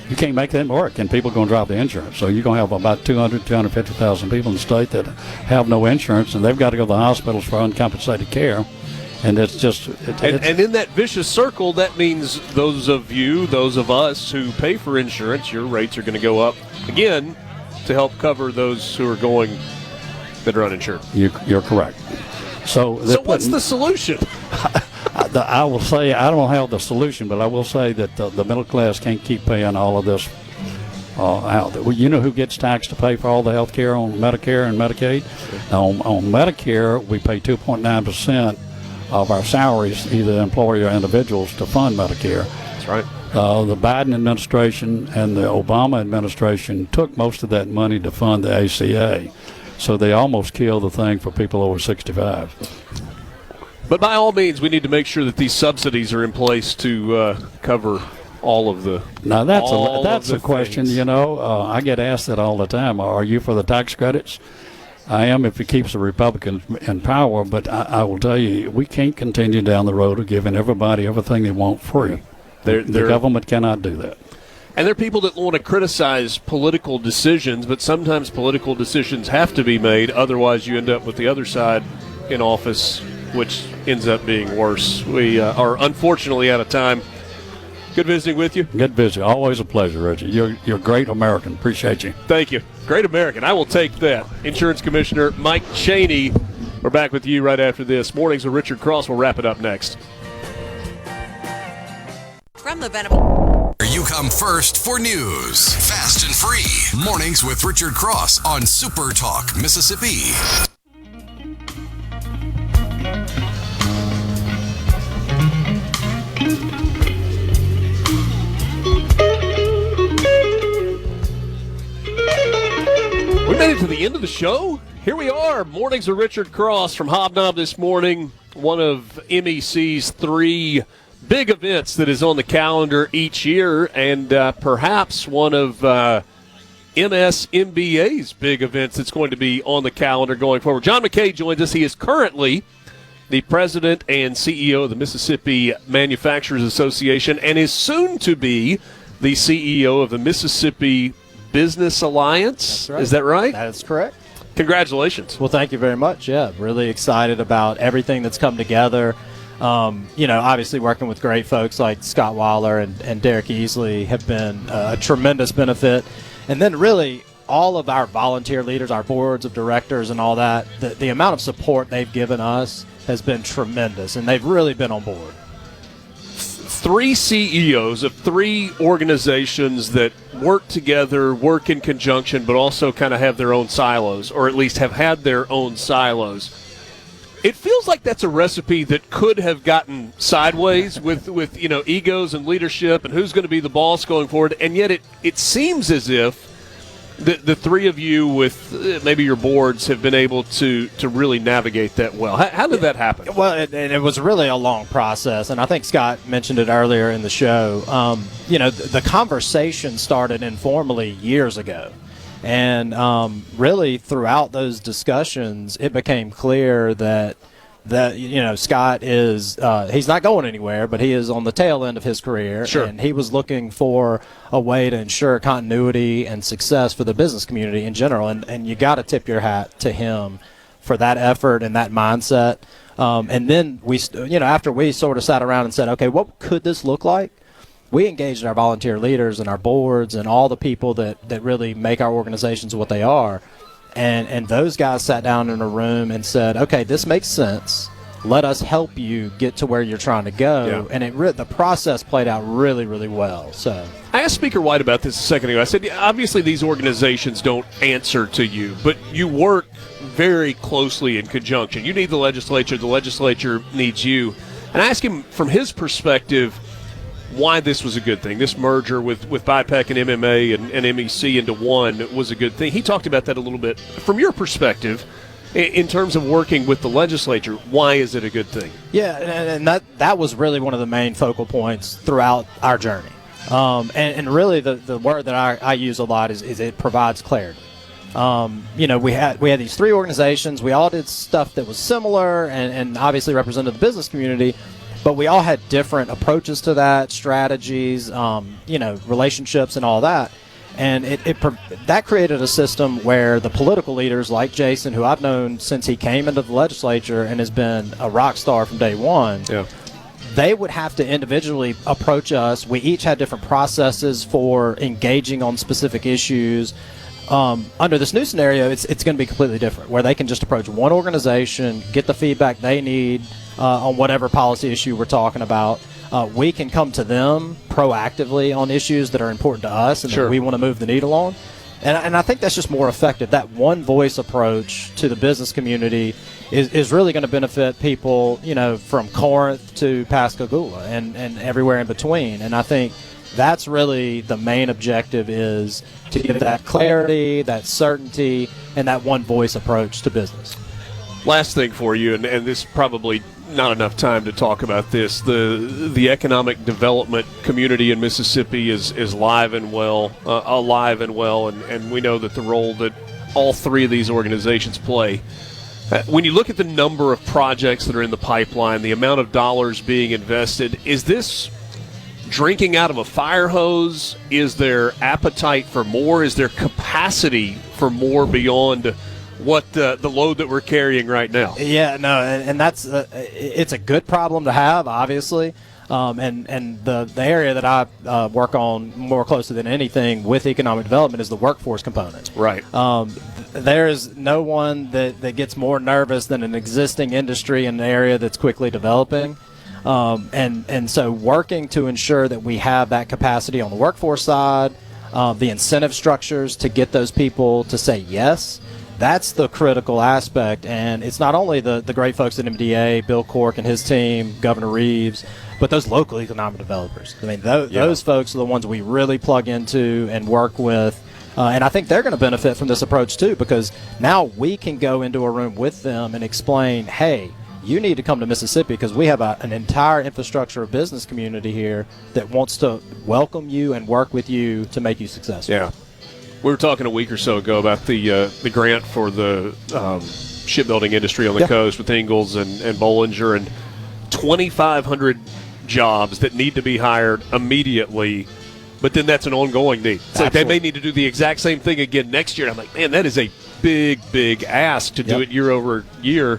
You can't make that work, and people are going to drop the insurance. So you're going to have about 250,000 people in the state that have no insurance, and they've got to go to the hospitals for uncompensated care. And it's just... And in that vicious circle, that means those of us who pay for insurance, your rates are going to go up again to help cover those who are that are uninsured. You're correct. So what's the solution? I will say I don't have the solution, but I will say that the middle class can't keep paying all of this out. Well, you know who gets taxed to pay for all the health care on Medicare and Medicaid? On Medicare, we pay 2.9% of our salaries, either employee or individuals, to fund Medicare. That's right. The Biden administration and the Obama administration took most of that money to fund the ACA. So they almost killed the thing for people over 65. But by all means, we need to make sure that these subsidies are in place to cover all of the. Now that's a question. You know, I get asked that all the time. Are you for the tax credits? I am if it keeps the Republicans in power. But I will tell you, we can't continue down the road of giving everybody everything they want free. The government cannot do that. And there are people that want to criticize political decisions, but sometimes political decisions have to be made. Otherwise, you end up with the other side in office, which ends up being worse. We are unfortunately out of time. Good visiting with you. Good visiting. Always a pleasure, Reggie. You're a great American. Appreciate you. Thank you. Great American. I will take that. Insurance Commissioner Mike Chaney. We're back with you right after this. Mornings with Richard Cross. We'll wrap it up next. From the Venable. You come first for news. Fast and free. Mornings with Richard Cross on Super Talk, Mississippi. We made it to the end of the show. Here we are. Mornings with Richard Cross from Hobnob this morning. One of MEC's 3 big events that is on the calendar each year, and perhaps one of MSMBA's big events that's going to be on the calendar going forward. John McKay joins us. He is currently the president and CEO of the Mississippi Manufacturers Association and is soon to be the CEO of the Mississippi Business Alliance. That's right. Is that right? That is correct. Congratulations. Well, thank you very much. Yeah, really excited about everything that's come together. Obviously working with great folks like Scott Weiler and Derek Easley have been a tremendous benefit. And then really all of our volunteer leaders, our boards of directors and all that, the amount of support they've given us has been tremendous, and they've really been on board. 3 CEOs of 3 organizations that work together, work in conjunction, but also kind of have their own silos, or at least have had their own silos. It feels like that's a recipe that could have gotten sideways with egos and leadership and who's going to be the boss going forward, and yet it seems as if the 3 of you with maybe your boards have been able to really navigate that well. How did that happen? Well, it was really a long process, and I think Scott mentioned it earlier in the show. The conversation started informally years ago. And really throughout those discussions, it became clear that Scott is he's not going anywhere, but he is on the tail end of his career. Sure. And he was looking for a way to ensure continuity and success for the business community in general. And you got to tip your hat to him for that effort and that mindset. And then after we sort of sat around and said, okay, what could this look like? We engaged our volunteer leaders and our boards and all the people that really make our organizations what they are. And those guys sat down in a room and said, okay, this makes sense. Let us help you get to where you're trying to go. Yeah. And the process played out really, really well. So I asked Speaker White about this a second ago. I said, obviously these organizations don't answer to you, but you work very closely in conjunction. You need the legislature needs you. And I asked him from his perspective why this was a good thing. This merger with BIPAC and MMA and MEC into one was a good thing. He talked about that a little bit. From your perspective, in terms of working with the legislature, why is it a good thing? Yeah, and that was really one of the main focal points throughout our journey. And really the word that I use a lot is it provides clarity. We had these three organizations. We all did stuff that was similar and obviously represented the business community, but we all had different approaches to that, strategies, relationships and all that. And that created a system where the political leaders like Jason, who I've known since he came into the legislature and has been a rock star from day one, they would have to individually approach us. We each had different processes for engaging on specific issues. Under this new scenario, it's going to be completely different, where they can just approach one organization, get the feedback they need on whatever policy issue we're talking about. We can come to them proactively on issues that are important to us and that we want to move the needle on. And I think that's just more effective. That one voice approach to the business community is really going to benefit people, from Corinth to Pascagoula and everywhere in between. And I think that's really the main objective, is to give that clarity, that certainty, and that one voice approach to business. Last thing for you, and this is probably not enough time to talk about this. The economic development community in Mississippi is alive and well, and we know that the role that all three of these organizations play. When you look at the number of projects that are in the pipeline, the amount of dollars being invested, is this drinking out of a fire hose? Is there appetite for more? Is there capacity for more beyond what the load that we're carrying right now? Yeah, no, and that's it's a good problem to have, obviously. And the area that I work on more closely than anything with economic development is the workforce component. Right. There is no one that gets more nervous than an existing industry in an area that's quickly developing. And so working to ensure that we have that capacity on the workforce side, the incentive structures to get those people to say yes, that's the critical aspect. And it's not only the great folks at MDA, Bill Cork and his team, Governor Reeves, but those local economic developers. I mean, those folks are the ones we really plug into and work with. And I think they're going to benefit from this approach too, because now we can go into a room with them and explain, hey, you need to come to Mississippi because we have an entire infrastructure of business community here that wants to welcome you and work with you to make you successful. Yeah. We were talking a week or so ago about the grant for the shipbuilding industry on the coast with Ingalls and Bollinger, and 2,500 jobs that need to be hired immediately, but then that's an ongoing need. It's like they may need to do the exact same thing again next year. And I'm like, man, that is a big ask to do it year over year.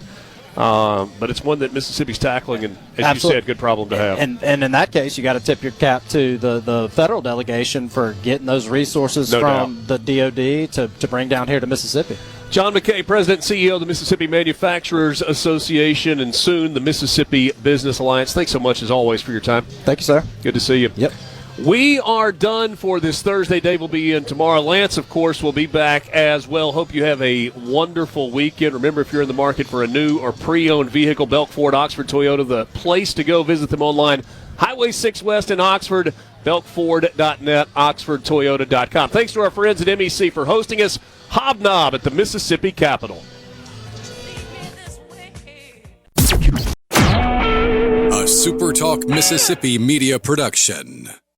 But it's one that Mississippi's tackling, and as you said, good problem to have. And in that case, you got to tip your cap to the federal delegation for getting those resources from the DOD to bring down here to Mississippi. John McKay, President and CEO of the Mississippi Manufacturers Association, and soon the Mississippi Business Alliance. Thanks so much, as always, for your time. Thank you, sir. Good to see you. Yep. We are done for this Thursday. Dave will be in tomorrow. Lance, of course, will be back as well. Hope you have a wonderful weekend. Remember, if you're in the market for a new or pre-owned vehicle, Belk Ford, Oxford Toyota, the place to go. Visit them online. Highway 6 West in Oxford, belkford.net, oxfordtoyota.com. Thanks to our friends at MEC for hosting us. Hobnob at the Mississippi Capitol. A SuperTalk Mississippi media production.